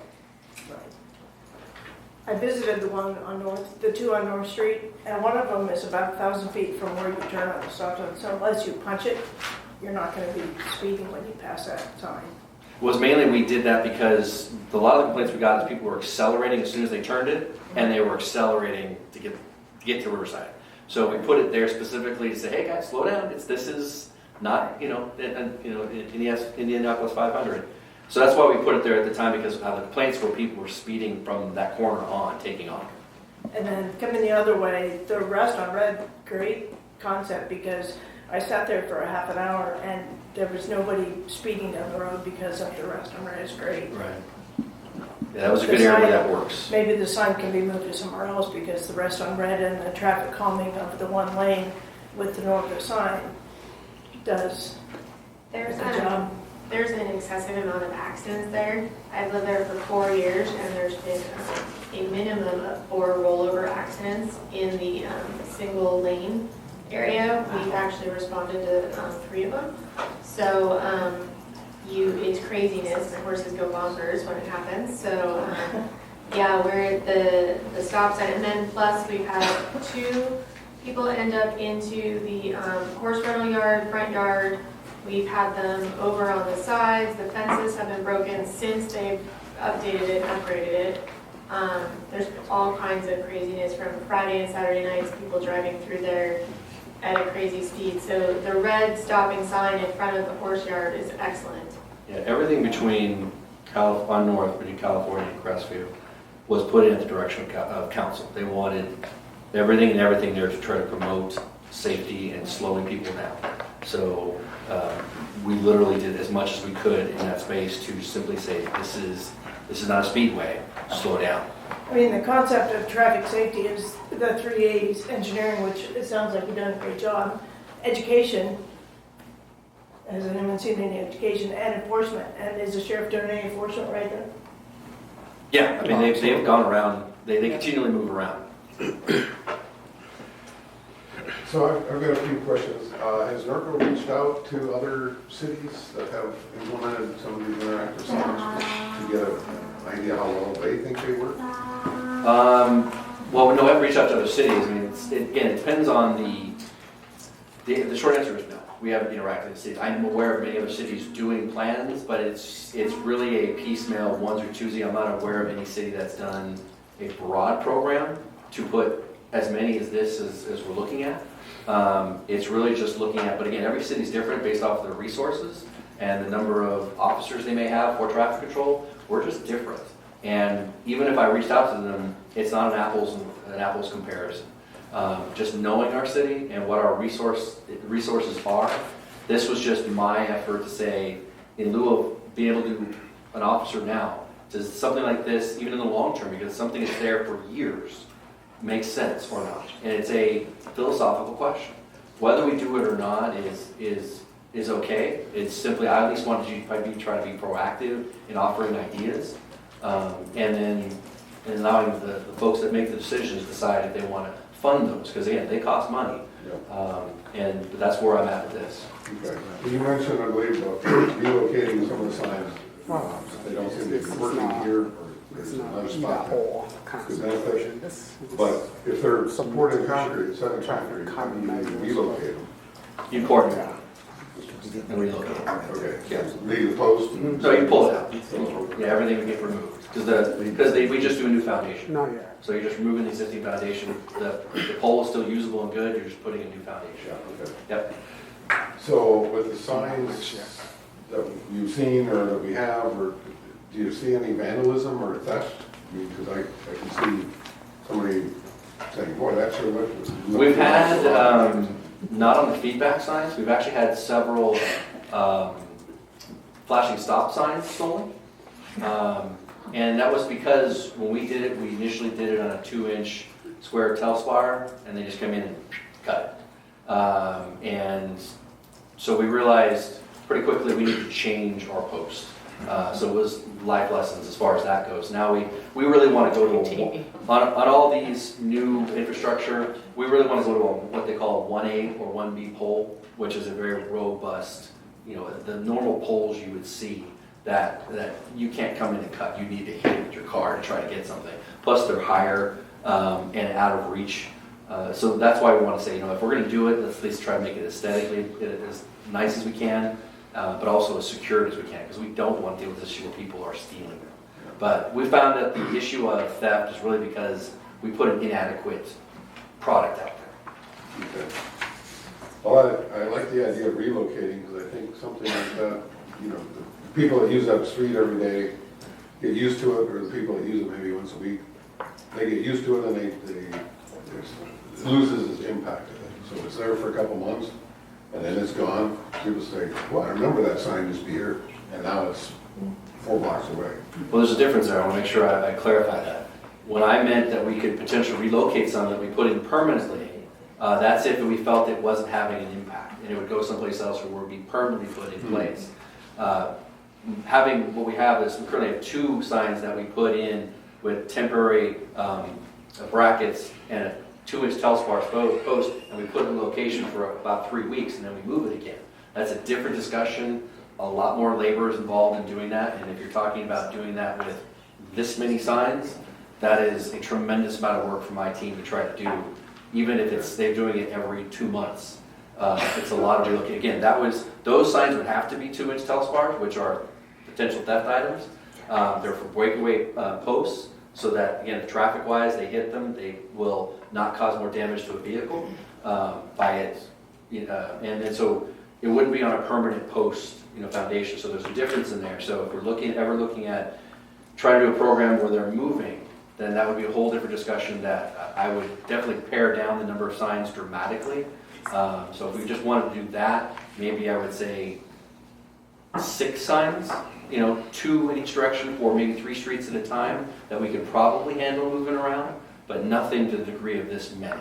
I visited the two on North Street, and one of them is about 1,000 feet from where you turn on the stop sign. So unless you punch it, you're not going to be speeding when you pass that sign. Was mainly we did that because a lot of the complaints we got is people were accelerating as soon as they turned it, and they were accelerating to get to Riverside. So we put it there specifically to say, hey guys, slow down. This is not Indianapolis 500. So that's why we put it there at the time, because the complaints were people were speeding from that corner on, taking on. And then coming the other way, the restaurant red, great concept, because I sat there for a half an hour and there was nobody speeding down the road because of the restaurant red is great. Right. Yeah, that was a good area where that works. Maybe the sign can be moved to somewhere else because the restaurant red and the traffic calming of the one lane with the Norco sign does There's a good job. There's an excessive amount of accidents there. I've lived there for 4 years, and there's been a minimum of 4 rollover accidents in the single lane area. We've actually responded to 3 of them. So it's craziness. The horses go bonkers when it happens. So yeah, we're at the stop sign, and then plus we've had 2 people end up into the horse rental yard, front yard. We've had them over on the sides. The fences have been broken since they've updated it and upgraded it. There's all kinds of craziness from Friday and Saturday nights, people driving through there at a crazy speed. So the red stopping sign in front of the horse yard is excellent. Yeah, everything between on north, between California and Crestview, was put in the direction of council. They wanted everything there to try to promote safety and slowing people down. So we literally did as much as we could in that space to simply say, this is not a speedway, slow down. I mean, the concept of traffic safety is the 3 A's, engineering, which it sounds like you've done a great job, education, has anyone seen any education, and enforcement, and is the sheriff doing any enforcement right now? Yeah, I mean, they've gone around, they continually move around. So I've got a few questions. Has Norco reached out to other cities that have implemented some of these interactive signs to get an idea how well they think they work? Well, no, I've reached out to other cities. I mean, it depends on the short answer is no. We haven't interacted with cities. I'm aware of many other cities doing plans, but it's really a piecemeal onesie or twosie. I'm not aware of any city that's done a broad program to put as many as this as we're looking at. It's really just looking at, but again, every city's different based off of their resources and the number of officers they may have for traffic control. We're just different. And even if I reached out to them, it's not an apples comparison. Just knowing our city and what our resources are, this was just my effort to say, in lieu of being able to do an officer now, does something like this, even in the long term, because something is there for years, make sense or not? And it's a philosophical question. Whether we do it or not is okay. It's simply, I at least wanted you to try to be proactive in offering ideas, and then allowing the folks that make the decisions decide if they want to fund those, because again, they cost money. And that's where I'm at with this. Okay. You mentioned, I believe, about relocating some of the signs. They don't seem to be working here, or there's another spot that could benefit. But if they're poured in concrete, set in concrete, how do you relocate them? You coordinate them and relocate them. Okay. Yeah. Leave the post? So you pull it out. Yeah, everything would get removed. Because we just do a new foundation. Not yet. So you're just removing the existing foundation. The pole is still usable and good, you're just putting a new foundation. Yeah, okay. Yep. So with the signs that you've seen or that we have, or do you see any vandalism or theft? I mean, because I can see somebody saying, boy, that sure looks. We've had, not on the feedback signs, we've actually had several flashing stop signs stolen. And that was because when we did it, we initially did it on a 2-inch square Telspar, and they just come in and cut it. And so we realized pretty quickly we need to change our post. So it was life lessons as far as that goes. Now we really want to go to, on all these new infrastructure, we really want to go to what they call a 1A or 1B pole, which is a very robust, the normal poles you would see that you can't come in and cut. You need to hit it with your car to try to get something. Plus they're higher and out of reach. So that's why we want to say, if we're going to do it, let's at least try to make it aesthetically as nice as we can, but also as secured as we can, because we don't want to deal with this issue where people are stealing them. But we found that the issue of theft is really because we put an inadequate product out there. Okay. Well, I like the idea of relocating, because I think something like that, the people that use that street every day get used to it, or the people that use it maybe once a week, they get used to it and it loses its impact. So it's there for a couple months, and then it's gone. People say, well, I remember that sign used to be here, and now it's 4 blocks away. Well, there's a difference there. I want to make sure I clarify that. When I meant that we could potentially relocate something that we put in permanently, that's if we felt it wasn't having an impact, and it would go someplace else or would be permanently put in place. Having what we have is we currently have 2 signs that we put in with temporary brackets and a 2-inch Telspar post, and we put it in location for about 3 weeks, and then we move it again. That's a different discussion. A lot more labor is involved in doing that, and if you're talking about doing that with this many signs, that is a tremendous amount of work for my team to try to do, even if they're doing it every 2 months. It's a lot of relocating. Again, those signs would have to be 2-inch Telspars, which are potential theft items. They're for breakaway posts, so that, again, traffic-wise, they hit them, they will not cause more damage to a vehicle by it. And so it wouldn't be on a permanent post, foundation. So there's a difference in there. So if we're ever looking at trying to do a program where they're moving, then that would be a whole different discussion that I would definitely pare down the number of signs dramatically. So if we just wanted to do that, maybe I would say 6 signs, 2 in each direction for maybe 3 streets at a time that we could probably handle moving around, but nothing to the degree of this many.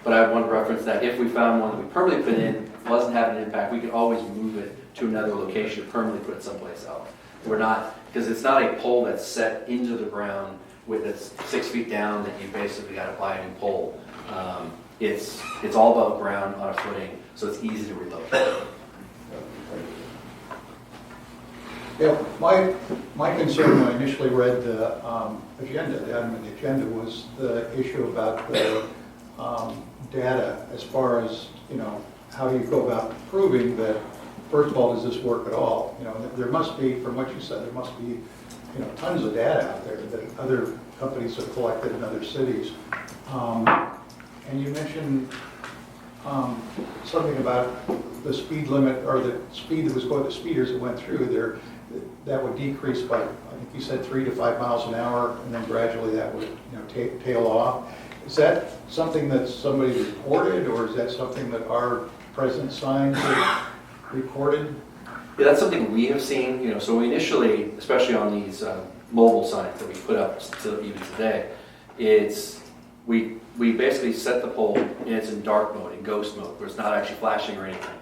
But I want to reference that if we found one that we permanently put in, wasn't having an impact, we could always move it to another location, permanently put it someplace else. We're not, because it's not a pole that's set into the ground it's 6 feet down that you basically got to buy a new pole. It's all above ground on a footing, so it's easy to relocate. Yeah, my concern when I initially read the agenda, the item on the agenda, was the issue about the data as far as, how you go about proving that, first of all, does this work at all? There must be, from what you said, there must be, tons of data out there that other companies have collected in other cities. And you mentioned something about the speed limit, or the speed that was going, the speeders that went through there, that would decrease by, I think you said 3 to 5 miles an hour, and then gradually that would, tail off. Is that something that somebody reported, or is that something that our present signs have reported? Yeah, that's something we have seen. So we initially, especially on these mobile signs that we put up to even today, we basically set the pole and it's in dark mode, in ghost mode, where it's not actually flashing or anything.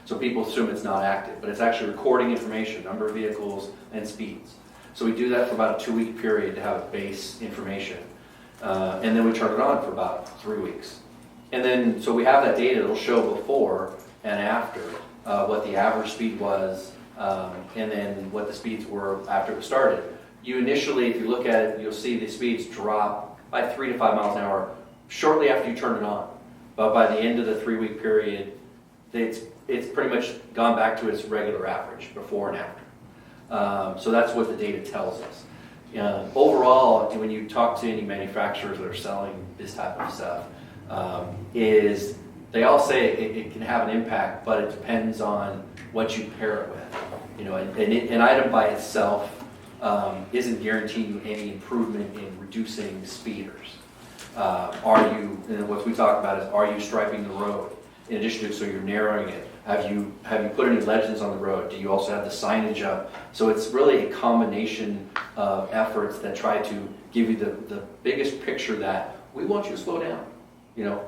So people assume it's not active, but it's actually recording information, number of vehicles, and speeds. So we do that for about a 2-week period to have base information. And then we turn it on for about 3 weeks. And then, so we have that data, it'll show before and after what the average speed was, and then what the speeds were after it was started. You initially, if you look at it, you'll see the speeds drop by 3 to 5 miles an hour shortly after you turn it on. But by the end of the 3-week period, it's pretty much gone back to its regular average before and after. So that's what the data tells us. Overall, when you talk to any manufacturers that are selling this type of stuff, is they all say it can have an impact, but it depends on what you pair it with. An item by itself isn't guaranteeing you any improvement in reducing speeders. What we talk about is, are you striping the road? In addition to, so you're narrowing it. Have you put any legends on the road? Do you also have the signage up? So it's really a combination of efforts that try to give you the biggest picture that we want you to slow down.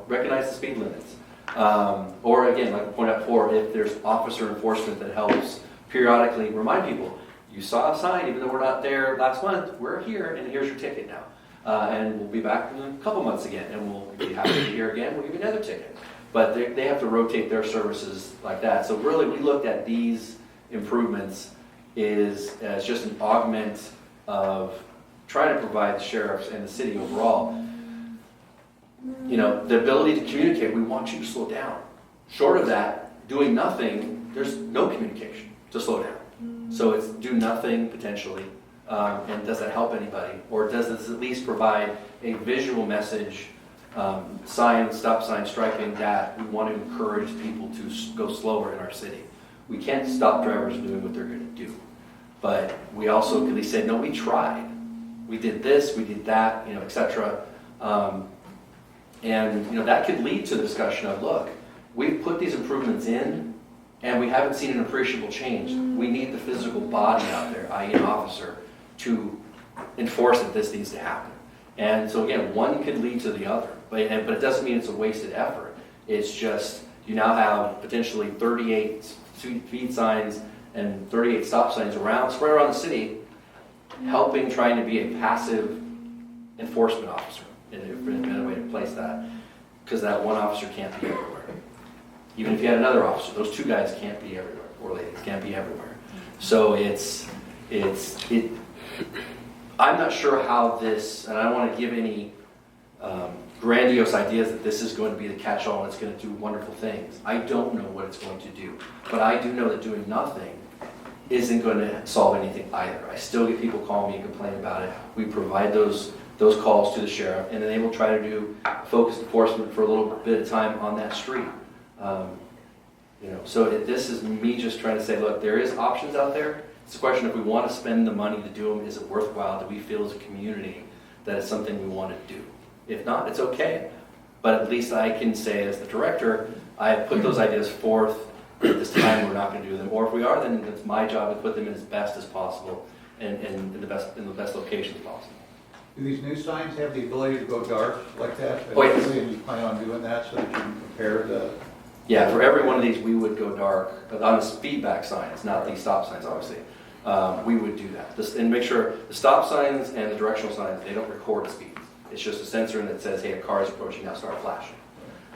Recognize the speed limits. Or again, like I pointed out before, if there's officer enforcement that helps periodically remind people, you saw a sign, even though we're not there last month, we're here, and here's your ticket now. And we'll be back in a couple months again, and we'll be happy to be here again, we'll give you another ticket. But they have to rotate their services like that. So really, we looked at these improvements as just an augment of trying to provide the sheriffs and the city overall, the ability to communicate. We want you to slow down. Short of that, doing nothing, there's no communication to slow down. So it's do nothing potentially, and does that help anybody? Or does this at least provide a visual message, sign, stop sign, striping, that we want to encourage people to go slower in our city? We can't stop drivers from doing what they're going to do. But we also could say, no, we tried. We did this, we did that, etc. And that could lead to the discussion of, look, we've put these improvements in, and we haven't seen an appreciable change. We need the physical body out there, i.e. an officer, to enforce that this needs to happen. And so again, one could lead to the other, but it doesn't mean it's a wasted effort. It's just, you now have potentially 38 speed signs and 38 stop signs spread around the city, trying to be a passive enforcement officer, in a better way to place that, because that one officer can't be everywhere. Even if you had another officer, those two guys can't be everywhere, or ladies can't be everywhere. So I'm not sure how this, and I don't want to give any grandiose ideas that this is going to be the catch-all and it's going to do wonderful things. I don't know what it's going to do, but I do know that doing nothing isn't going to solve anything either. I still get people call me and complain about it. We provide those calls to the sheriff, and then they will try to do focused enforcement for a little bit of time on that street. This is me just trying to say, look, there is options out there. It's a question, if we want to spend the money to do them, is it worthwhile? Do we feel as a community that it's something we want to do? If not, it's okay. But at least I can say, as the director, I have put those ideas forth. At this time, we're not going to do them. Or if we are, then it's my job to put them in as best as possible and in the best locations possible. Do these new signs have the ability to go dark like that? Oh, yes. And you plan on doing that so that you can compare the... Yeah, for every one of these, we would go dark. On the feedback signs, not these stop signs, obviously. We would do that. And make sure the stop signs and the directional signs, they don't record the speeds. It's just a sensor that says, hey, a car is approaching, now start flashing.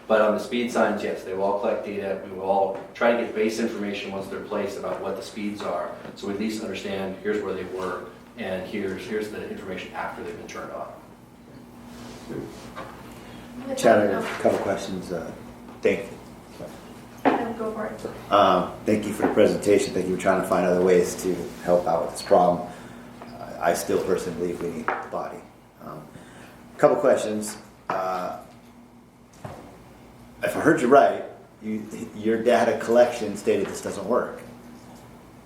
But on the speed signs, yes, they will all collect data. We will all try to get base information once they're placed about what the speeds are, so we at least understand here's where they were, and here's the information after they've been turned on. Chad, I have a couple questions. Thank you. Go for it. Thank you for the presentation. Thank you for trying to find other ways to help out with this problem. I still personally believe we need the body. A couple questions. If I heard you right, your data collection stated this doesn't work.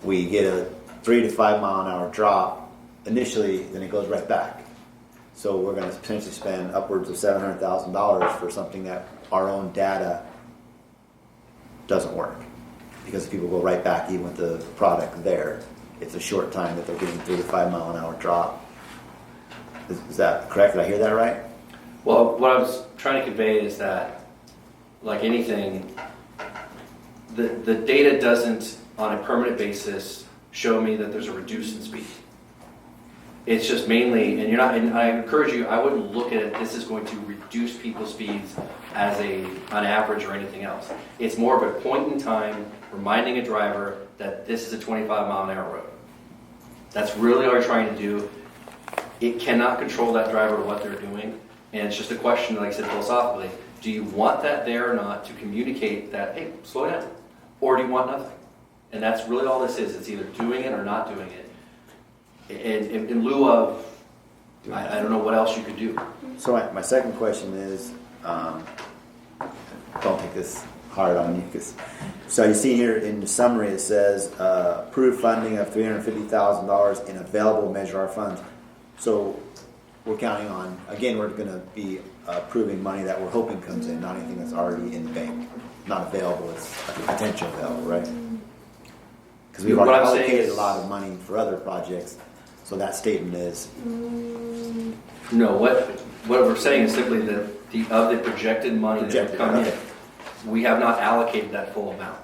We get a 3 to 5 mile an hour drop initially, then it goes right back. So we're going to potentially spend upwards of $700,000 for something that our own data doesn't work, because people go right back even with the product there. It's a short time that they're getting 3 to 5 mile an hour drop. Is that correct? Did I hear that right? Well, what I was trying to convey is that, like anything, the data doesn't, on a permanent basis, show me that there's a reduce in speed. It's just mainly, and I encourage you, I wouldn't look at it, this is going to reduce people's speeds as on average or anything else. It's more of a point in time reminding a driver that this is a 25 mile an hour road. That's really all you're trying to do. It cannot control that driver or what they're doing. And it's just a question, like I said, philosophically, do you want that there or not to communicate that, hey, slow down? Or do you want nothing? And that's really all this is. It's either doing it or not doing it. And in lieu of, I don't know what else you could do. So my second question is, don't take this hard on you. So you see here in the summary it says, approved funding of $350,000 in available Measure R funds. So we're counting on, again, we're going to be approving money that we're hoping comes in, not anything that's already in the bank. not available, it's potential available, right? Because we've What already I'm saying allocated is- a lot of money for other projects, so that statement is, No, what we're saying is simply that of the projected money that Projected, would come in, okay. we have not allocated that full amount.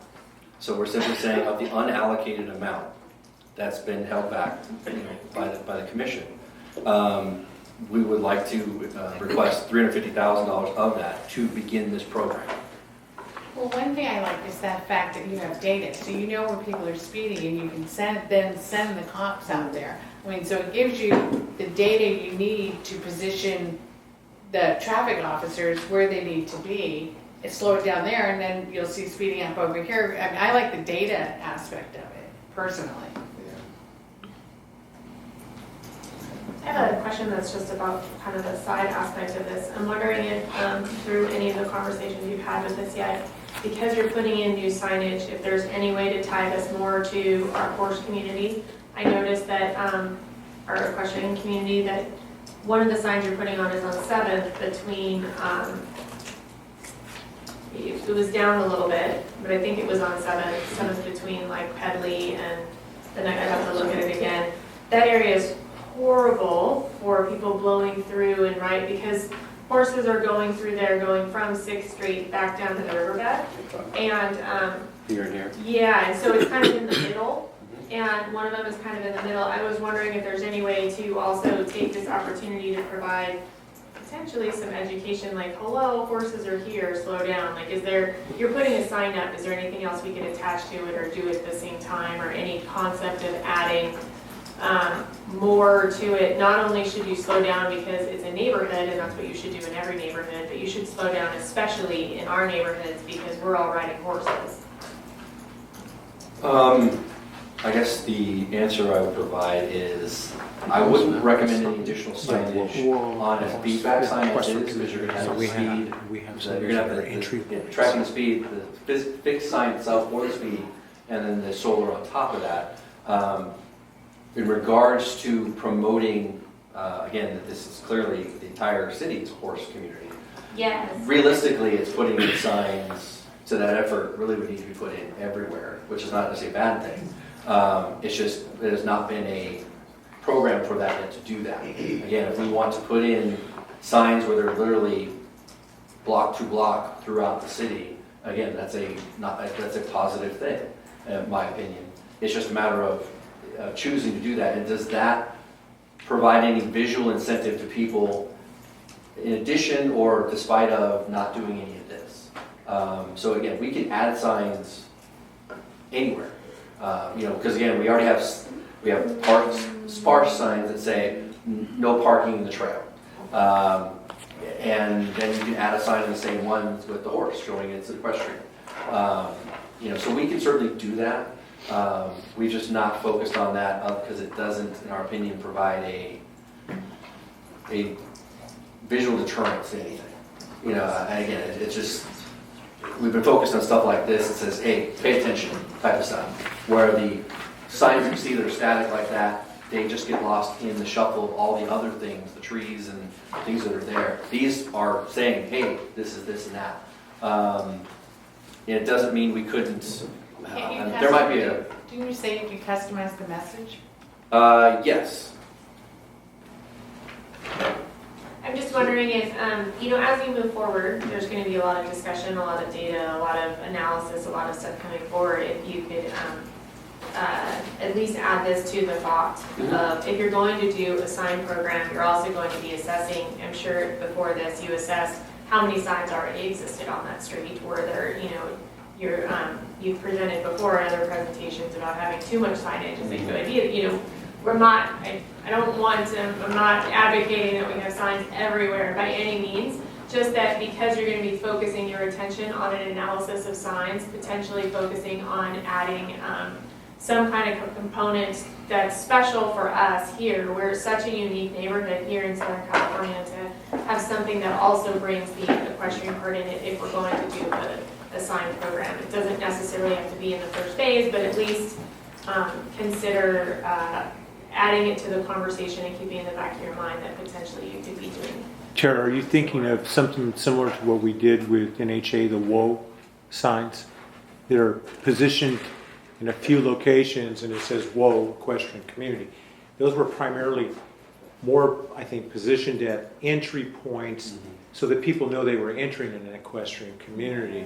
So we're simply saying of the unallocated amount that's been held back, by the commission, we would like to request $350,000 of that to begin this program. Well, one thing I like is that fact that you have data, so you know where people are speeding and you can send the cops out there. I mean, so it gives you the data you need to position the traffic officers where they need to be. Slow it down there and then you'll see speeding up over here. I mean, I like the data aspect of it, personally. I have a question that's just about kind of the side aspect of this. I'm wondering if through any of the conversations you've had with this yet, because you're putting in new signage, if there's any way to tie this more to our horse community. I noticed that our equestrian community, that one of the signs you're putting on is on 7th between, it was down a little bit, but I think it was on 7th between like Pedley and then I'd have to look at it again. That area is horrible for people blowing through and right, because horses are going through there, going from 6th Street back down to the riverbed. And Here and here. yeah, and so it's kind of in the middle, and one of them is kind of in the middle. I was wondering if there's any way to also take this opportunity to provide potentially some education, like, hello, horses are here, slow down. Like, you're putting a sign up, is there anything else we could attach to it or do at the same time, or any concept of adding more to it? Not only should you slow down because it's a neighborhood, and that's what you should do in every neighborhood, but you should slow down especially in our neighborhoods because we're all riding horses. I guess the answer I would provide is, I wouldn't recommend any additional signage on a feedback sign as is, because you're gonna have So the we speed. have So you're some gonna have other the entry tracking the speed, the fixed sign itself for the speed, and then the solar on top of that. In regards to promoting, again, that this is clearly the entire city's horse community. Yes. Realistically, it's putting in signs to that effort really would need to be put in everywhere, which is not necessarily a bad thing. It's just, it has not been a program for that yet to do that. Again, if we want to put in signs where they're literally block to block throughout the city, again, that's a positive thing, in my opinion. It's just a matter of choosing to do that, and does that provide any visual incentive to people in addition or despite of not doing any of this? So again, we can add signs anywhere, because again, we already have sparse signs that say no parking in the trail, and then you can add a sign in the same ones with the horse showing it's equestrian. So we can certainly do that. We've just not focused on that because it doesn't, in our opinion, provide a visual deterrent to anything. And again, it's just, we've been focused on stuff like this that says, hey, pay attention type of stuff. Where the signs you see that are static like that, they just get lost in the shuffle of all the other things, the trees and things that are there. These are saying, hey, this is this and that. It doesn't mean we couldn't. There might be a. Didn't you say you could customize the message? Yes. I'm just wondering if, as we move forward, there's going to be a lot of discussion, a lot of data, a lot of analysis, a lot of stuff coming forward. If you could at least add this to the thought of, if you're going to do a sign program, you're also going to be assessing, I'm sure before this, you assessed how many signs already existed on that street, or there, you've presented before in other presentations about having too much signage is a good idea. I'm not advocating that we have signs everywhere by any means, just that because you're going to be focusing your attention on an analysis of signs, potentially focusing on adding some kind of component that's special for us here. We're such a unique neighborhood here in Southern California to have something that also brings the equestrian part in it if we're going to do a sign program. It doesn't necessarily have to be in the first phase, but at least consider adding it to the conversation and keeping in the back of your mind that potentially you could be doing. Tara, are you thinking of something similar to what we did with NHA, the WOA signs that are positioned in a few locations and it says, whoa, equestrian community. Those were primarily more, I think, positioned at entry points so that people know they were entering in an equestrian community.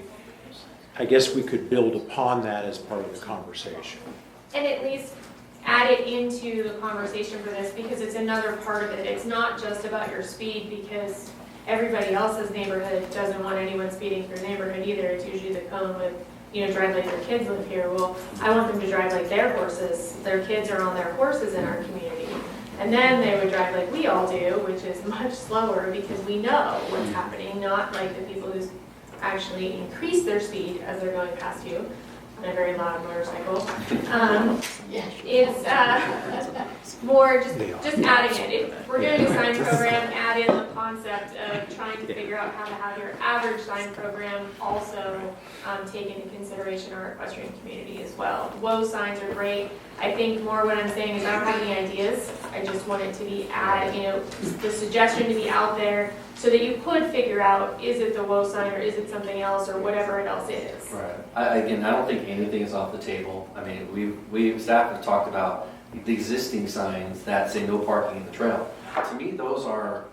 I guess we could build upon that as part of the conversation. And at least add it into the conversation for this, because it's another part of it. It's not just about your speed, because everybody else's neighborhood doesn't want anyone speeding through their neighborhood either. It's usually the cone with, drive like your kids live here. Well, I want them to drive like their horses. Their kids are on their horses in our community. And then they would drive like we all do, which is much slower because we know what's happening, not like the people who actually increase their speed as they're going past you on a very loud motorcycle. It's more just adding it. If we're doing a sign program, add in the concept of trying to figure out how to have your average sign program also take into consideration our equestrian community as well. Whoa signs are great. I think more what I'm saying is I don't have any ideas. I just want it to be the suggestion to be out there so that you could figure out, is it the whoa sign or is it something else or whatever it else is. Right. I don't think anything is off the table. I mean, we staff have talked about the existing signs that say no parking in the trail. To me, those are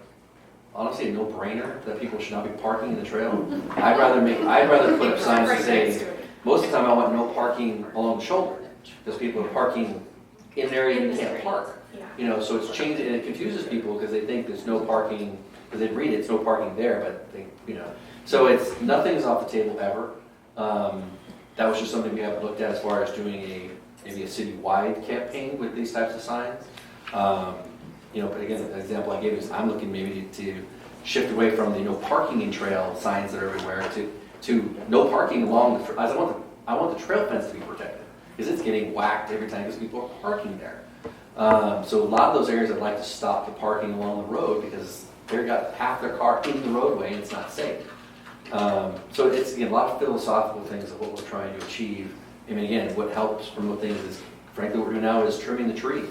honestly a no-brainer that people should not be parking in the trail. I'd rather put up signs that say, most of the time I want no parking along the shoulder, because people are parking in an area you can't park. Yeah. So it's changed and it confuses people because they think there's no parking, because they read it's no parking there, but so it's nothing's off the table ever. That was just something we haven't looked at as far as doing maybe a city-wide campaign with these types of signs. But again, the example I gave is I'm looking maybe to shift away from the no parking in trail signs that are everywhere to no parking along the. I want the trail fence to be protected because it's getting whacked every time because people are parking there. So a lot of those areas I'd like to stop the parking along the road because they've got half their car in the roadway and it's not safe. So it's again a lot of philosophical things of what we're trying to achieve. I mean, again, what helps promote things is, frankly, what we're doing now is trimming the trees.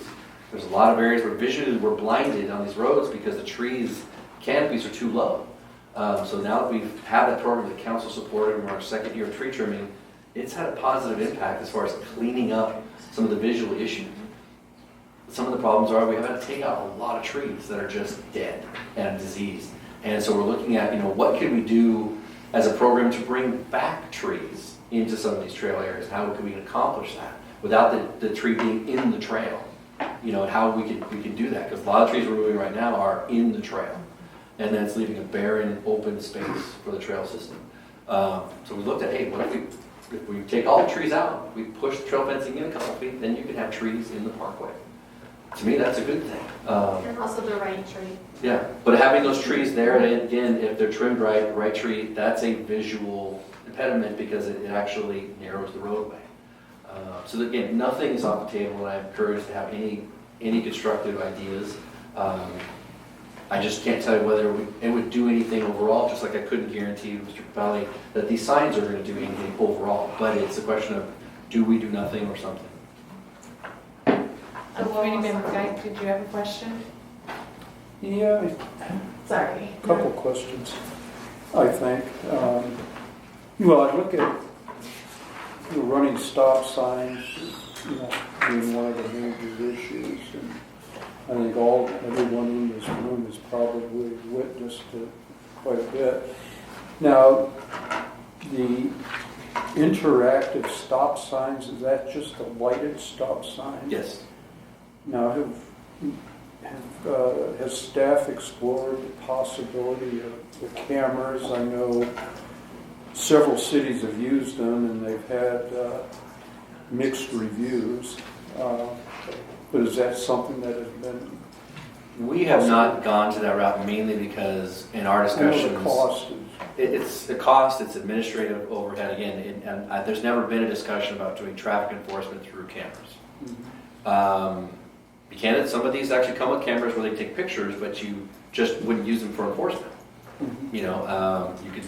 There's a lot of areas where visually we're blinded on these roads because the trees canopies are too low. So now that we've had that program that council supported and we're our second year of tree trimming, it's had a positive impact as far as cleaning up some of the visual issues. Some of the problems are we have had to take out a lot of trees that are just dead and diseased. And so we're looking at, what can we do as a program to bring back trees into some of these trail areas? How can we accomplish that without the tree being in the trail? And how we can do that, because a lot of trees we're moving right now are in the trail, and then it's leaving a barren, open space for the trail system. So we looked at, hey, what if we take all the trees out, we push the trail fencing in a couple feet, then you can have trees in the parkway. To me, that's a good thing. And also the right tree. Yeah, but having those trees there, and again, if they're trimmed right, the right tree, that's a visual impediment because it actually narrows the roadway. So that, again, nothing is off the table, and I'm encouraged to have any constructive ideas. I just can't tell you whether it would do anything overall, just like I couldn't guarantee Mr. Capelli that these signs are going to do anything overall. But it's a question of, do we do nothing or something? Committee member Guy, did you have a question? Yeah, Sorry. a couple questions, I think. Well, I look at running stop signs, being one of the major issues, and I think everyone in this room has probably witnessed it quite a bit. Now, the interactive stop signs, is that just a lighted stop sign? Yes. Now, has staff explored the possibility of the cameras? I know several cities have used them and they've had mixed reviews. But is that something that has been? We have not gone to that route mainly because in our discussions, I know the cost is. It's the cost, it's administrative overhead again, and there's never been a discussion about doing traffic enforcement through cameras. Mm-hmm. Be candid, some of these actually come with cameras where they take pictures, but you just wouldn't use them for enforcement. Mm-hmm. You could,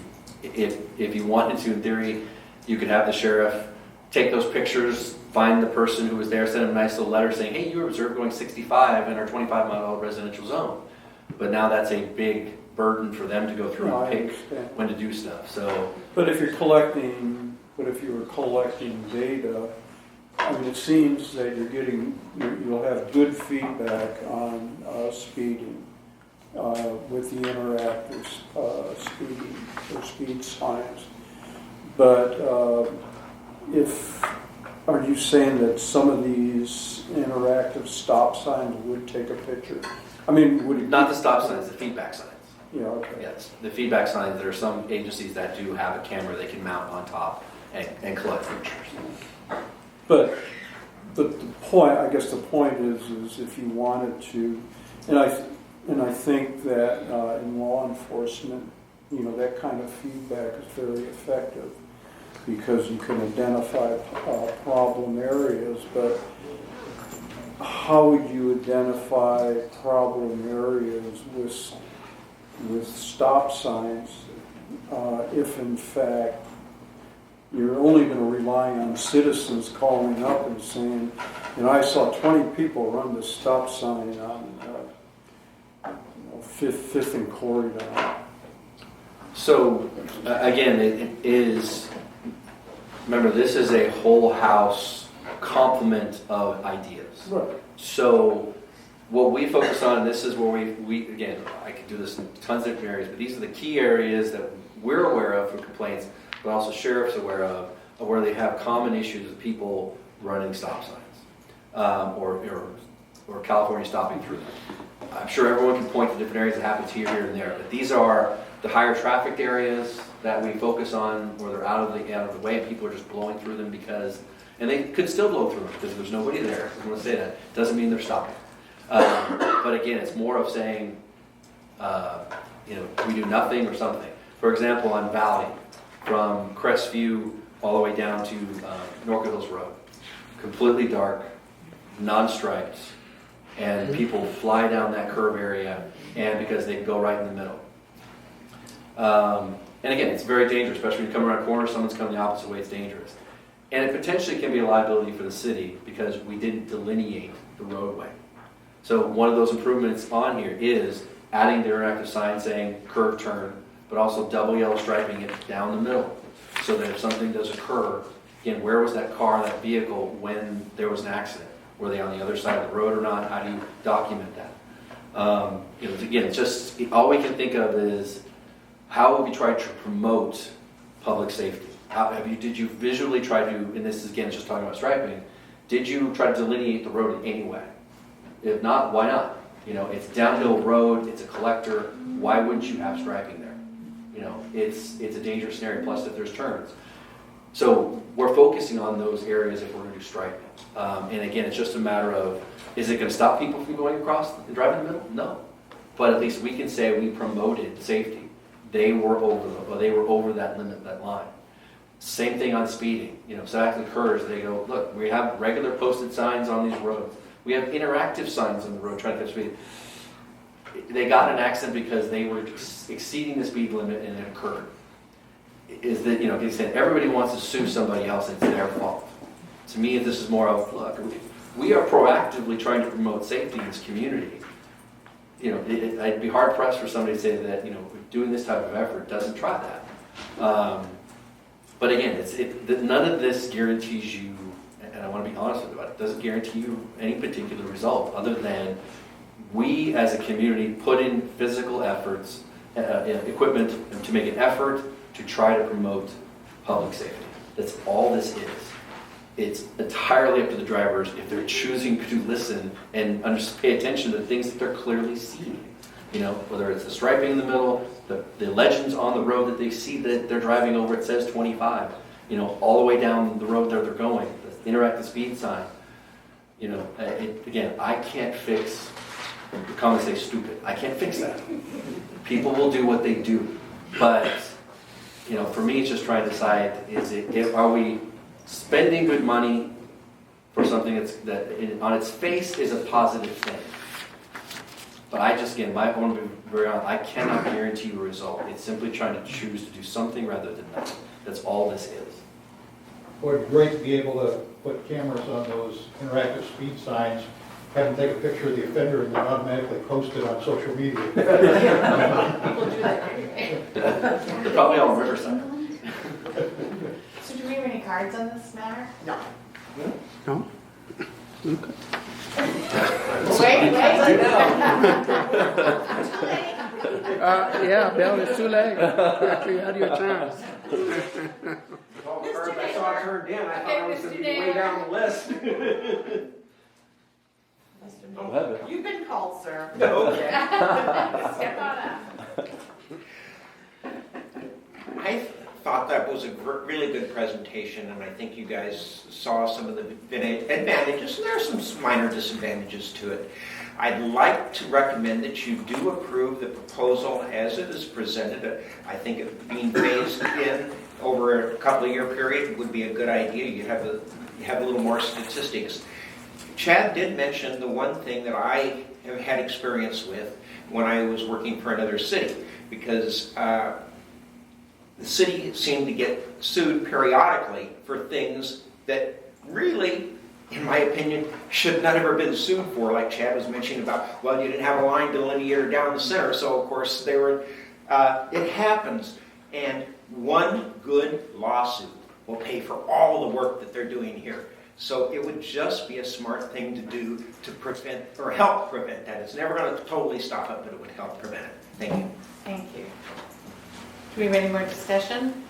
if you wanted to, in theory, you could have the sheriff take those pictures, find the person who was there, send them a nice little letter saying, hey, you were observed going 65 in our 25-mile residential zone. But now that's a big burden for them to go through and pick when to do stuff. So, but if you're collecting but if you were collecting data, I mean, it seems that you'll have good feedback on speeding with the interactive speeding or speed signs. But are you saying that some of these interactive stop signs would take a picture? I mean, would it? Not the stop signs, the feedback signs. Yeah, okay. Yes, the feedback signs, there are some agencies that do have a camera they can mount on top and collect pictures. But the point, I guess the point is if you wanted to, and I think that in law enforcement, that kind of feedback is very effective because you can identify problem areas, but how would you identify problem areas with stop signs if in fact you're only going to rely on citizens calling up and saying, I saw 20 people run the stop sign on 5th and Corridor. So, again, it is, remember, this is a whole house complement of ideas. Right. So, what we focus on, and this is where we again, I could do this in tons of different areas, but these are the key areas that we're aware of for complaints, but also sheriff's aware of where they have common issues with people running stop signs, or California stopping through them. I'm sure everyone can point to different areas that happen to you here and there, but these are the higher trafficked areas that we focus on, where they're out of the way, and people are just blowing through them and they could still blow through them because there's nobody there. I'm going to say that. Doesn't mean they're stopping. But again, it's more of saying, we do nothing or something. For example, on Valley, from Crestview all the way down to Norco Hills Road, completely dark, non-striped, and people fly down that curve area, and because they go right in the middle. And again, it's very dangerous, especially when you come around a corner, someone's coming the opposite way, it's dangerous. And it potentially can be a liability for the city because we didn't delineate the roadway. So one of those improvements on here is adding the interactive sign saying curve turn, but also double yellow striping it down the middle, so that if something does occur, again, where was that car, that vehicle, when there was an accident? Were they on the other side of the road or not? How do you document that? Again, just all we can think of is how would we try to promote public safety? Did you visually try to, and this is again just talking about striping, did you try to delineate the road in any way? If not, why not? It's downhill road, it's a collector, why wouldn't you have striping there? It's a dangerous scenario, plus if there's turns. So we're focusing on those areas if we're going to do striping. And again, it's just a matter of, is it going to stop people from going across and driving in the middle? No. But at least we can say we promoted safety. They were over that limit, that line. Same thing on speeding. If that occurs, they go, look, we have regular posted signs on these roads. We have interactive signs on the road trying to catch speed. They got an accident because they were exceeding the speed limit and it occurred. Is that, he said, everybody wants to sue somebody else and it's their fault. To me, this is more of, look, we are proactively trying to promote safety in this community. I'd be hard pressed for somebody to say that, doing this type of effort doesn't try that. But again, none of this guarantees you, and I want to be honest with you about it, doesn't guarantee you any particular result other than we as a community put in physical efforts, equipment to make an effort to try to promote public safety. That's all this is. It's entirely up to the drivers if they're choosing to listen and pay attention to the things that they're clearly seeing. Whether it's the striping in the middle, the legends on the road that they see that they're driving over, it says 25, all the way down the road they're going, the interactive speed sign. Again, I can't fix, the comments say stupid, I can't fix that. People will do what they do. But, for me, it's just trying to decide, are we spending good money for something that on its face is a positive thing? But I just, again, I want to be very honest, I cannot guarantee you a result. It's simply trying to choose to do something rather than nothing. That's all this is. Well, it'd be great to be able to put cameras on those interactive speed signs, have them take a picture of the offender, and then automatically post it on social media. People do that anyway. They're probably all Riverside. So do we even cards on this matter? No. No? Wait. Yeah, Bill, it's too late. You had your chance. All the cards I saw turned in, I thought I was going to be way down the list. Go ahead, Bill. You've been called, sir. Okay. Step on up. I thought that was a really good presentation, and I think you guys saw some of the advantages, and there are some minor disadvantages to it. I'd like to recommend that you do approve the proposal as it is presented. I think it being phased in over a couple of year period would be a good idea. You have a little more statistics. Chad did mention the one thing that I have had experience with when I was working for another city, because the city seemed to get sued periodically for things that really, in my opinion, should not have ever been sued for, like Chad was mentioning about, well, you didn't have a line delineator down the center, so of course they were, it happens. And one good lawsuit will pay for all the work that they're doing here. So it would just be a smart thing to do to prevent, or help prevent that. It's never going to totally stop it, but it would help prevent it. Thank you. Thank you. Do we have any more discussion?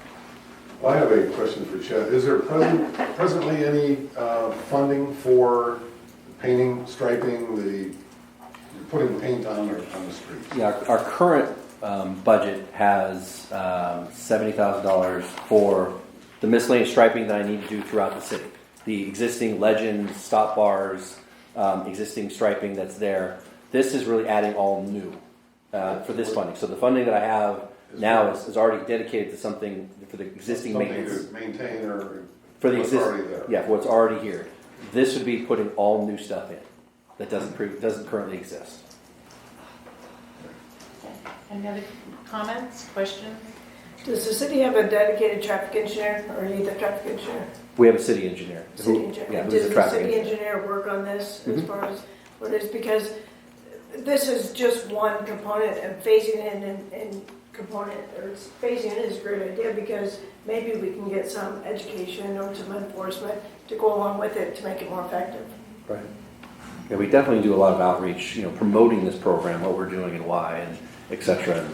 Well, I have a question for Chad. Is there presently any funding for painting, striping, putting paint on the streets? Yeah, our current budget has $70,000 for the miscellaneous striping that I need to do throughout the city. The existing legends, stop bars, existing striping that's there. This is really adding all new for this funding. So the funding that I have now is already dedicated to something for the existing maintenance. Something to maintain or For the what's already there. Yeah, for what's already here. This would be putting all new stuff in that doesn't currently exist. Any other comments, questions? Does the city have a dedicated traffic engineer, or are you the traffic engineer? We have a city engineer. City engineer. Yeah, who's Does a the traffic city engineer. engineer work on this as Mhm. far as what it is? Because this is just one component, and phasing in and component, or phasing in is a great idea, because maybe we can get some education or some enforcement to go along with it to make it more effective. Right. Yeah, we definitely do a lot of outreach, promoting this program, what we're doing and why, and et cetera. And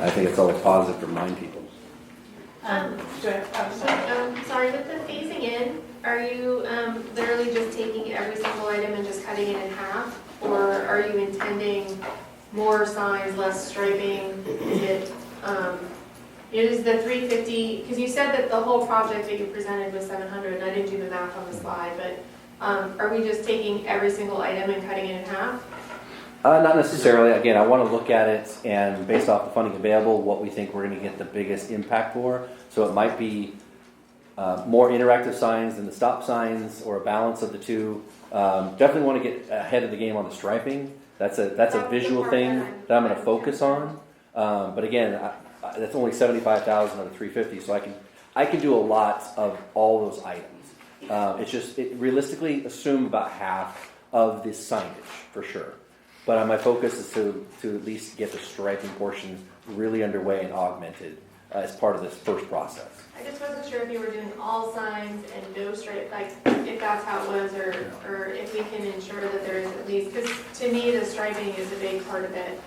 I think it's always positive to remind people. Sorry, with the phasing in, are you literally just taking every single item and just cutting it in half? Or are you intending more signs, less striping? Is the 350, because you said that the whole project that you presented was 700, and I didn't do the math on the slide, but are we just taking every single item and cutting it in half? Not necessarily. Again, I want to look at it and based off the funding available, what we think we're going to get the biggest impact for. So it might be more interactive signs than the stop signs, or a balance of the two. Definitely want to get ahead of the game on the striping. That's a visual thing that I'm going to focus on. But again, that's only 75,000 out of 350, so I can do a lot of all those items. It's just realistically assume about half of the signage for sure. But my focus is to at least get the striping portion really underway and augmented as part of this first process. I just wasn't sure if you were doing all signs and no stripe, like if that's how it was, or if we can ensure that there is at least, because to me the striping is a big part of it.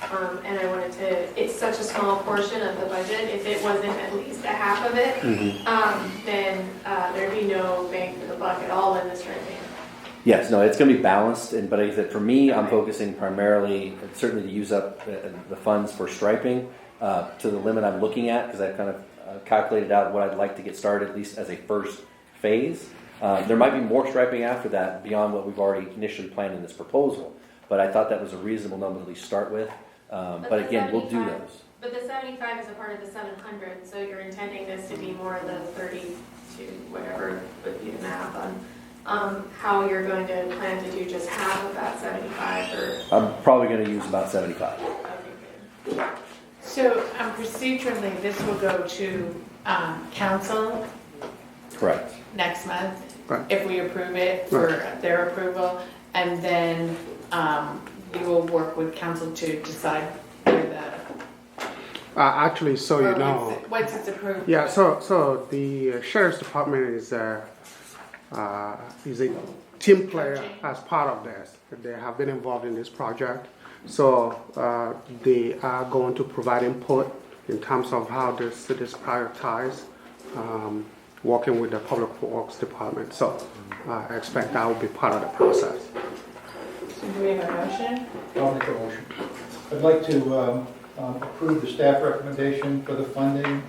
And I wanted to, it's such a small portion of the budget, if it wasn't at least a half of it, then there'd be no bang for the buck at all in the striping. Yes, no, it's going to be balanced, but like I said, for me, I'm focusing primarily, certainly to use up the funds for striping to the limit I'm looking at, because I've kind of calculated out what I'd like to get started, at least as a first phase. There might be more striping after that, beyond what we've already initially planned in this proposal, but I thought that was a reasonable number to at least start with. But again, we'll do those. But the 75 is a part of the 700, so you're intending this to be more the 32, whatever would be the math on how you're going to plan to do just half of that 75, or? I'm probably going to use about 75. So procedurally, this will go to council Correct. next month, Right. if we approve it for their approval, and then you will work with council to decide where Actually, so you Or know, once it's approved? yeah. So the sheriff's department is a team player as part of this. They have been involved in this project, so they are going to provide input in terms of how this is prioritized. Working with the public works department, so I expect that will be part of the process. So do we have a motion? I'll make a motion. I'd like to approve the staff recommendation for the funding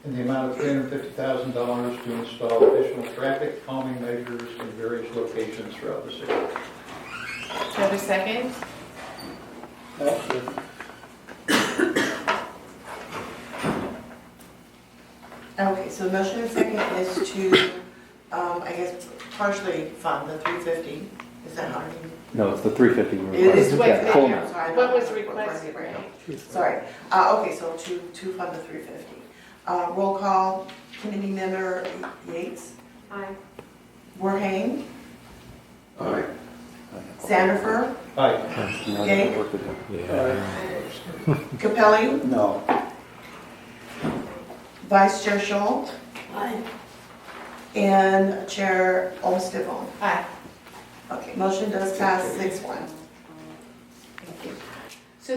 in the amount of $350,000 to install additional traffic calming measures in various locations throughout the city. Do you have a second? That's it. Okay, so the motion and second is to, I guess, partially fund the 350. Is that how you? No, it's the 350 we It is requested. what, Yeah, full amount. sorry, What was not- requested, right? Sorry. Okay, so to fund the 350. Roll call, committee member Yates, Aye. Werhane, Aye. Sandifer, Aye. Gay, Yeah. Capelli, No. Vice Chair Schultz, Aye. and Chair Olmsted-Bowen. Aye. Okay, motion does pass 6-1. Thank you. So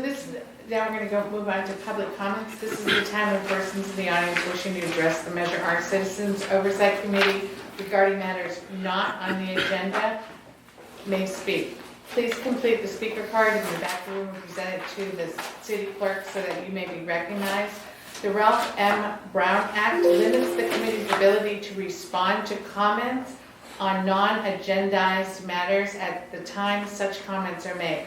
now we're going to move on to public comments. This is the time when persons in the audience wishing to address the Measure Our Citizens Oversight Committee regarding matters not on the agenda may speak. Please complete the speaker card in the back of the room and present it to the city clerk so that you may be recognized. The Ralph M. Brown Act limits the committee's ability to respond to comments on non-agendized matters at the time such comments are made.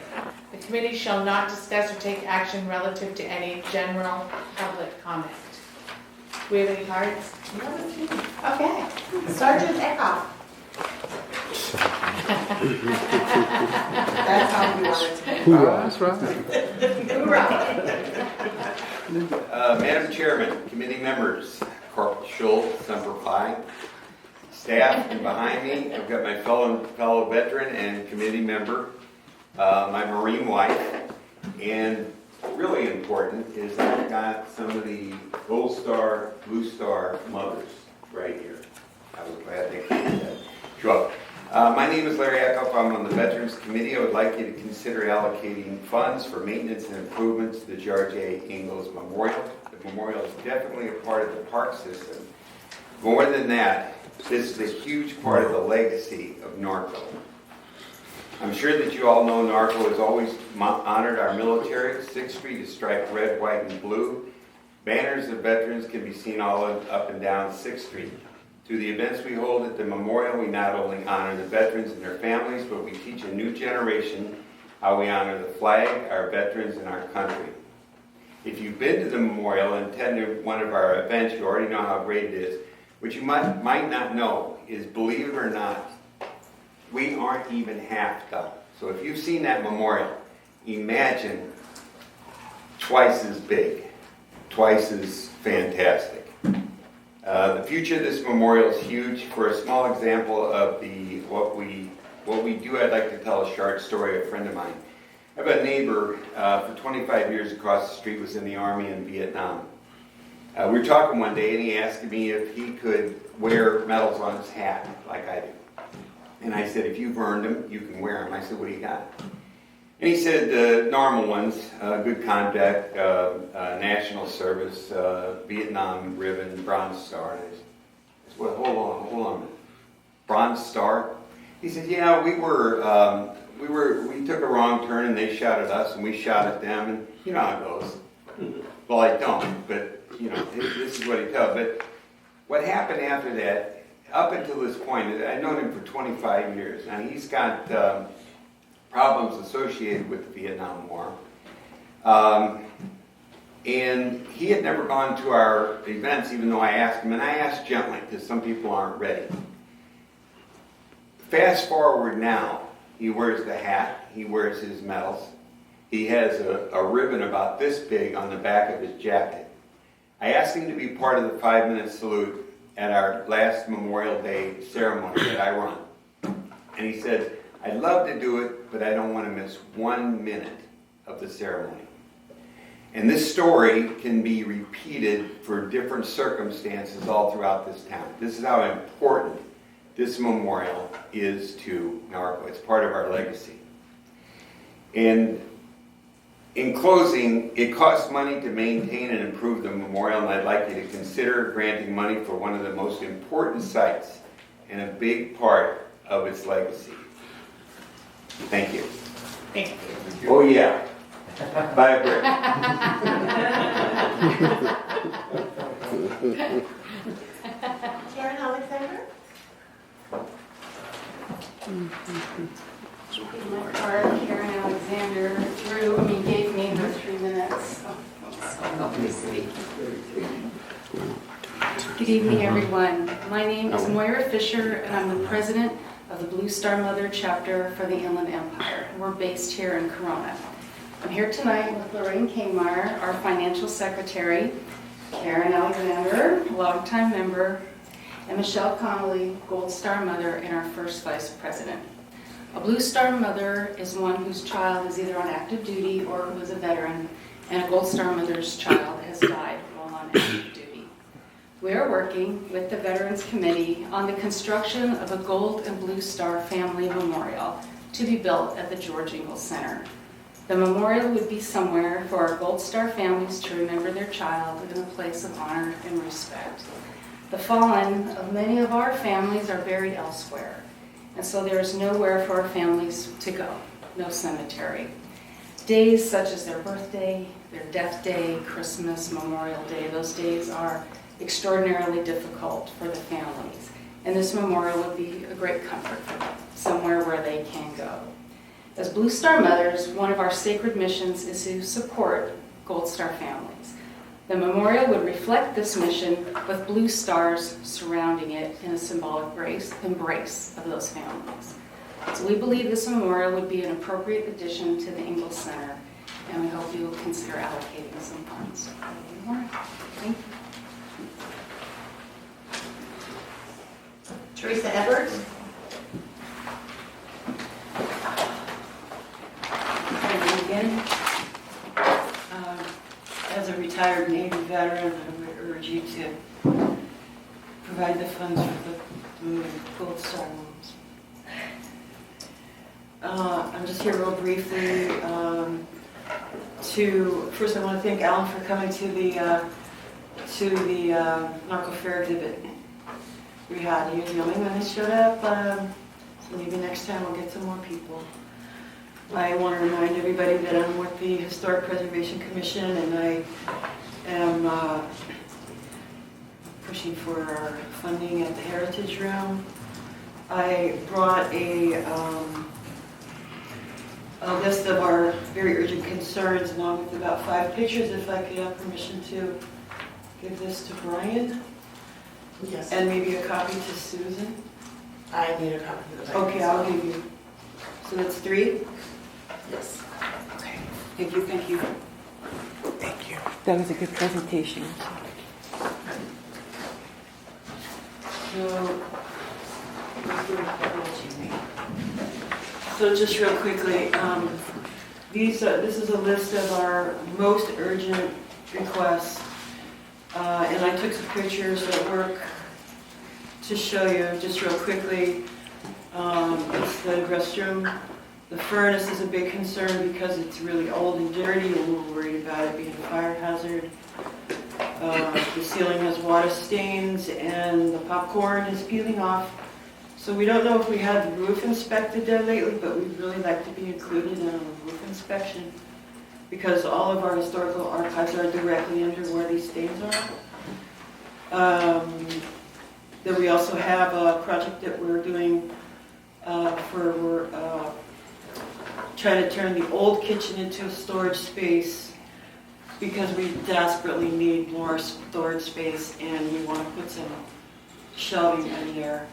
The committee shall not discuss or take action relative to any general public comment. Do we have any cards? Okay. Sergeant Eckhoff. That's how we want it to be. That's right. Hoorah. Madam Chairman, committee members, Corporal Schultz, Semper Fi, staff, and behind me, I've got my fellow veteran and committee member, my Marine wife, and really important is I've got some of the Gold Star, Blue Star mothers right here. I was glad they came to show up. My name is Larry Eckhoff. I'm on the Veterans Committee. I would like you to consider allocating funds for maintenance and improvements to the Giardia Ingles Memorial. The memorial is definitely a part of the park system. More than that, this is a huge part of the legacy of Norco. I'm sure that you all know Norco has always honored our military. 6th Street is striped red, white, and blue. Banners of veterans can be seen all up and down 6th Street. Through the events we hold at the memorial, we not only honor the veterans and their families, but we teach a new generation how we honor the flag, our veterans, and our country. If you've been to the memorial and attended one of our events, you already know how great it is. What you might not know is, believe it or not, we aren't even half done. So if you've seen that memorial, imagine twice as big, twice as fantastic. The future of this memorial is huge. For a small example of what we do, I'd like to tell a short story of a friend of mine. I have a neighbor for 25 years across the street, was in the Army in Vietnam. We were talking one day and he asked me if he could wear medals on his hat like I do. And I said, if you've earned them, you can wear them. I said, what do you got? And he said the normal ones, good conduct, national service, Vietnam ribbon, Bronze Star. And I said, well, hold on. Bronze Star? He said, yeah, we took a wrong turn and they shot at us and we shot at them, and you know how it goes. Well, I don't, but you know, this is what he tells. But what happened after that, up until this point, I've known him for 25 years. Now he's got problems associated with the Vietnam War. And he had never gone to our events, even though I asked him, and I asked gently, because some people aren't ready. Fast forward now, he wears the hat, he wears his medals. He has a ribbon about this big on the back of his jacket. I asked him to be part of the 5-minute salute at our last Memorial Day ceremony that I run. And he said, I'd love to do it, but I don't want to miss 1 minute of the ceremony. And this story can be repeated for different circumstances all throughout this town. This is how important this memorial is to Norco. It's part of our legacy. And in closing, it costs money to maintain and improve the memorial, and I'd like you to consider granting money for one of the most important sites and a big part of its legacy. Thank you. Thank you. Oh yeah. Buy a brick. Karen Alexander? My card, Karen Alexander, gave me her 3 minutes. I'll please speak. Good evening, everyone. My name is Moira Fisher, and I'm the president of the Blue Star Mother chapter for the Inland Empire. We're based here in Corona. I'm here tonight with Lorraine Kingmeyer, our financial secretary, Karen Alexander, longtime member, and Michelle Connolly, Gold Star Mother, and our first vice president. A Blue Star Mother is one whose child is either on active duty or who is a veteran, and a Gold Star Mother's child has died while on active duty. We are working with the Veterans Committee on the construction of a Gold and Blue Star Family Memorial to be built at the George Ingles Center. The memorial would be somewhere for our Gold Star families to remember their child in a place of honor and respect. The fallen of many of our families are buried elsewhere, and so there is nowhere for our families to go, no cemetery. Days such as their birthday, their death day, Christmas, Memorial Day, those days are extraordinarily difficult for the families, and this memorial would be a great comfort for them, somewhere where they can go. As Blue Star Mothers, one of our sacred missions is to support Gold Star families. The memorial would reflect this mission with blue stars surrounding it in a symbolic embrace of those families. So we believe this memorial would be an appropriate addition to the Ingles Center, and we hope you will consider allocating some funds. Thank you. Teresa Edwards? Again, as a retired Navy veteran, I would urge you to provide the funds for the moving Gold Star homes. I'm just here real briefly first I want to thank Alan for coming to the Norco Fair exhibit we had. He was the only one that showed up, so maybe next time we'll get some more people. I want to remind everybody that I'm with the Historic Preservation Commission, and I am pushing for our funding at the Heritage Room. I brought a list of our very urgent concerns along with about 5 pictures, if I could have permission to give this to Brian. Yes. And maybe a copy to Susan. I need a copy of the Okay, I'll give you. So that's 3? Yes. Okay. Thank you, thank you. Thank you. That was a good presentation. So just real quickly, this is a list of our most urgent requests, and I took some pictures at work to show you just real quickly. It's the restroom. The furnace is a big concern because it's really old and dirty, and we're worried about it being a fire hazard. The ceiling has water stains, and the popcorn is peeling off. So we don't know if we had the roof inspected there lately, but we'd really like to be included in a roof inspection because all of our historical archives are directly under where these stains are. Then we also have a project that we're doing we're trying to turn the old kitchen into a storage space because we desperately need more storage space, and we want to put some shelving in there.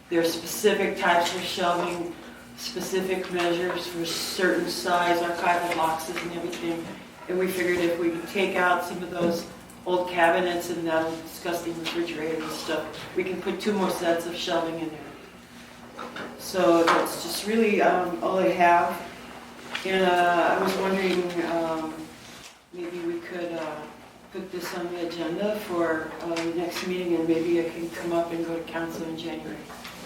There are specific types of shelving, specific measures for certain size archival boxes and everything. And we figured if we could take out some of those old cabinets and that disgusting refrigerator and stuff, we can put 2 more sets of shelving in there. So that's just really all I have. And I was wondering, maybe we could put this on the agenda for the next meeting, and maybe it can come up and go to council in January.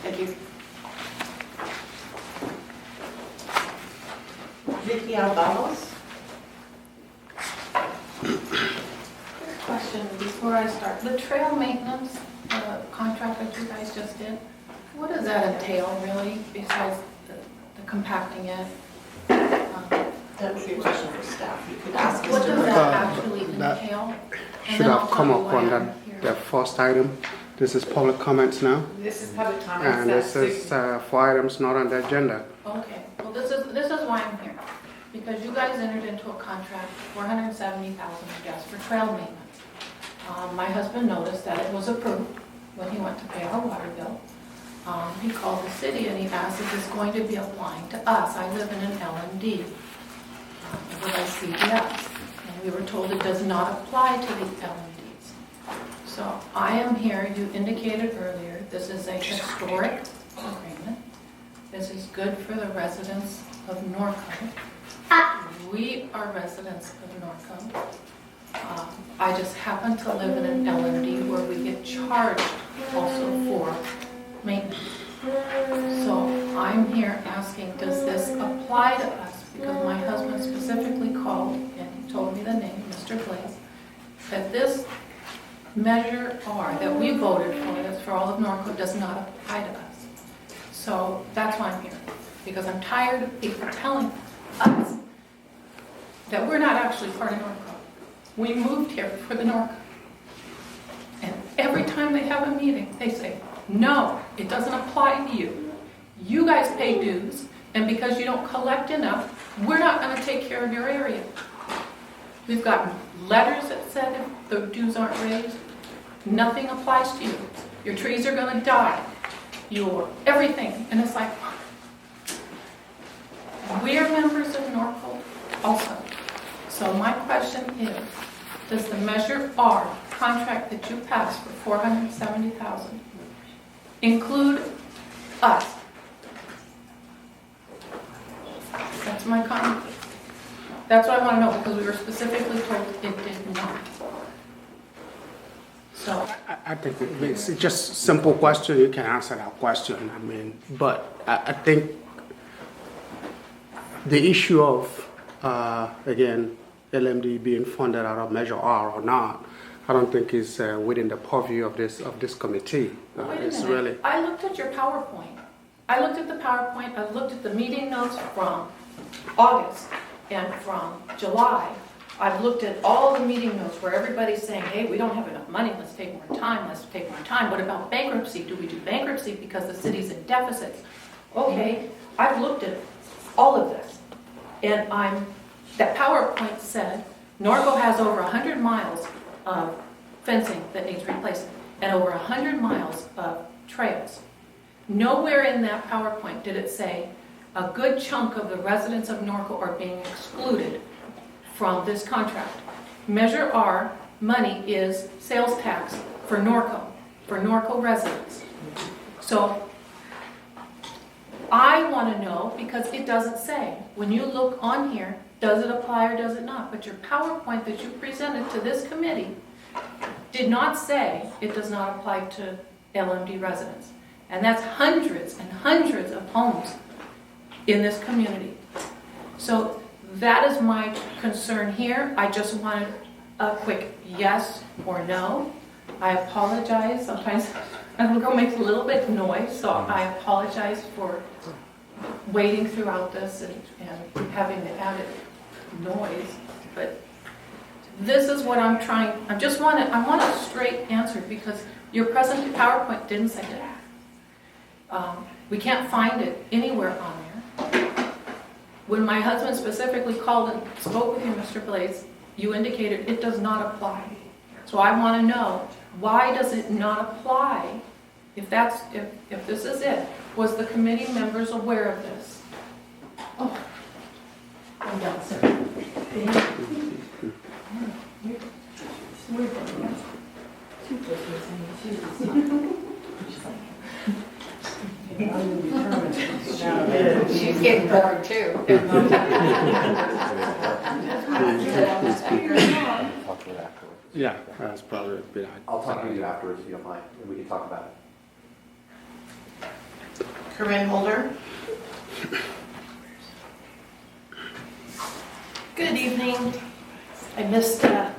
Thank you. Vicky Albanos? Question before I start. The trail maintenance contract that you guys just did, what does that entail really, besides the compacting it? That would be a question for staff. You could ask us What does directly. that actually that entail? And Should then I'll have come tell you up why on I'm that, here. the first item. This is public comments now, This is public comments. and this is for items not on the agenda. Okay, well, this is why I'm here. Because you guys entered into a contract, $470,000, I guess, for trail maintenance. My husband noticed that it was approved when he went to pay our water bill. He called the city and he asked if it's going to be applying to us. I live in an LMD with our CDS. And we were told it does not apply to the LMDs. So I am here, you indicated earlier, this is a historic agreement. This is good for the residents of Norco. We are residents of Norco. I just happen to live in an LMD where we get charged also for maintenance. So I'm here asking, does this apply to us? Because my husband specifically called and he told me the name, Mr. Blaze, that this Measure R that we voted for, that's for all of Norco, does not apply to us. So that's why I'm here, because I'm tired of people telling us that we're not actually part of Norco. We moved here for the Norco. And every time they have a meeting, they say, no, it doesn't apply to you. You guys pay dues, and because you don't collect enough, we're not going to take care of your area. We've got letters that said if the dues aren't raised, nothing applies to you. Your trees are going to die. Your everything. And it's like, we're members of Norco also. So my question is, does the Measure R contract that you passed for $470,000 include us? That's my comment. That's what I want to know, because we were specifically told it did not. So I think it's just a simple question. You can answer that question. I mean, but I think the issue of, again, LMD being funded out of Measure R or not, I don't think is within the purview of this committee. wait a It's minute. really. I looked at your PowerPoint. I looked at the PowerPoint. I looked at the meeting notes from August and from July. I've looked at all the meeting notes where everybody's saying, hey, we don't have enough money, let's take more time, let's take more time. What about bankruptcy? Do we do bankruptcy because the city's in deficits? Okay, I've looked at all of this. And that PowerPoint said, Norco has over 100 miles of fencing that needs replacing and over 100 miles of trails. Nowhere in that PowerPoint did it say a good chunk of the residents of Norco are being excluded from this contract. Measure R money is sales tax for Norco residents. So I want to know, because it doesn't say, when you look on here, does it apply or does it not? But your PowerPoint that you presented to this committee did not say it does not apply to LMD residents. And that's hundreds and hundreds of homes in this community. So that is my concern here. I just wanted a quick yes or no. I apologize. Sometimes Engle makes a little bit of noise, so I apologize for waiting throughout this and having the added noise. But this is what I'm trying. I want a straight answer, because your present PowerPoint didn't say that. We can't find it anywhere on there. When my husband specifically called and spoke with you, Mr. Blaze, you indicated it does not apply. So I want to know, why does it not apply? If this is it, was the committee members aware of this? Oh, I'm done, sir. She's He's getting bored too. Talk to it afterwards. Yeah, that's probably a bit. I'll talk to you afterwards if you don't mind, and we can talk about it. Corinne Holder? Good evening. I missed the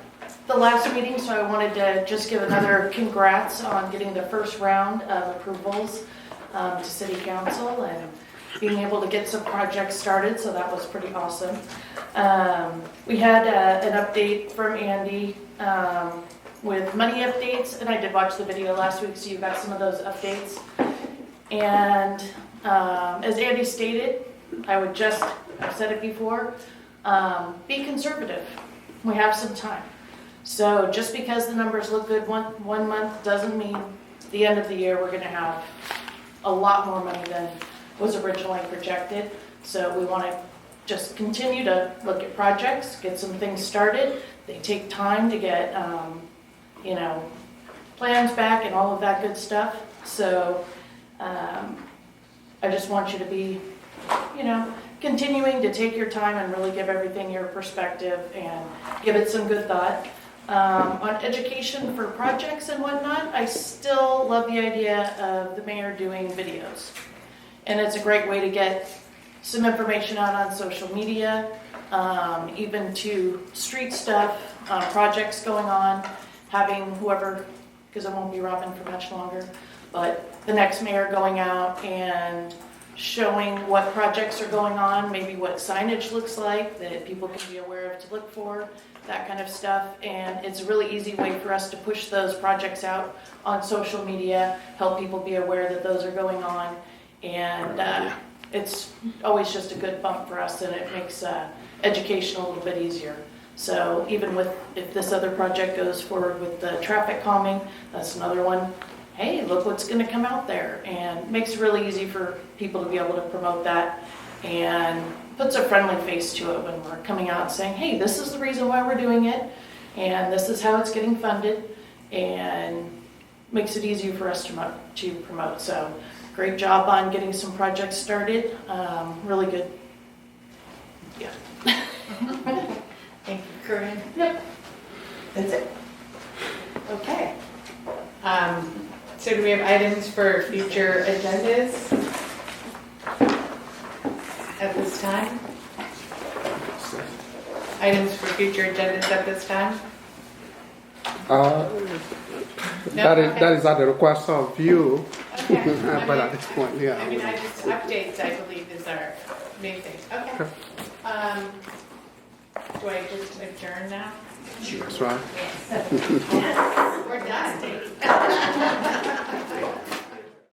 last meeting, so I wanted to just give another congrats on getting the first round of approvals to City Council and being able to get some projects started, so that was pretty awesome. We had an update from Andy with money updates, and I did watch the video last week, so you got some of those updates. And as Andy stated, I've said it before, be conservative. We have some time. So just because the numbers look good one month doesn't mean the end of the year we're going to have a lot more money than was originally projected. So we want to just continue to look at projects, get some things started. They take time to get, plans back and all of that good stuff. So I just want you to be, continuing to take your time and really give everything your perspective and give it some good thought. On education for projects and whatnot, I still love the idea of the mayor doing videos. And it's a great way to get some information out on social media, even to street stuff, projects going on, having whoever, because I won't be Robin for much longer, but the next mayor going out and showing what projects are going on, maybe what signage looks like that people can be aware of to look for, that kind of stuff. And it's a really easy way for us to push those projects out on social media, help people be aware that those are going on. And it's always just a good bump for us, and it makes education a little bit easier. So even if this other project goes forward with the traffic calming, that's another one. Hey, look what's going to come out there, and it makes it really easy for people to be able to promote that and puts a friendly face to it when we're coming out saying, hey, this is the reason why we're doing it, and this is how it's getting funded, and makes it easier for us to promote. So great job on getting some projects started. Really good. Yeah. Thank you, Corinne. Yep. That's it. Okay. So do we have items for future agendas at this time? Items for future agendas at this time? That is at the request of you, Okay. but at this point, yeah. Updates, I believe, is our main thing. Okay. Do I just adjourn now? That's right. Yes. We're done.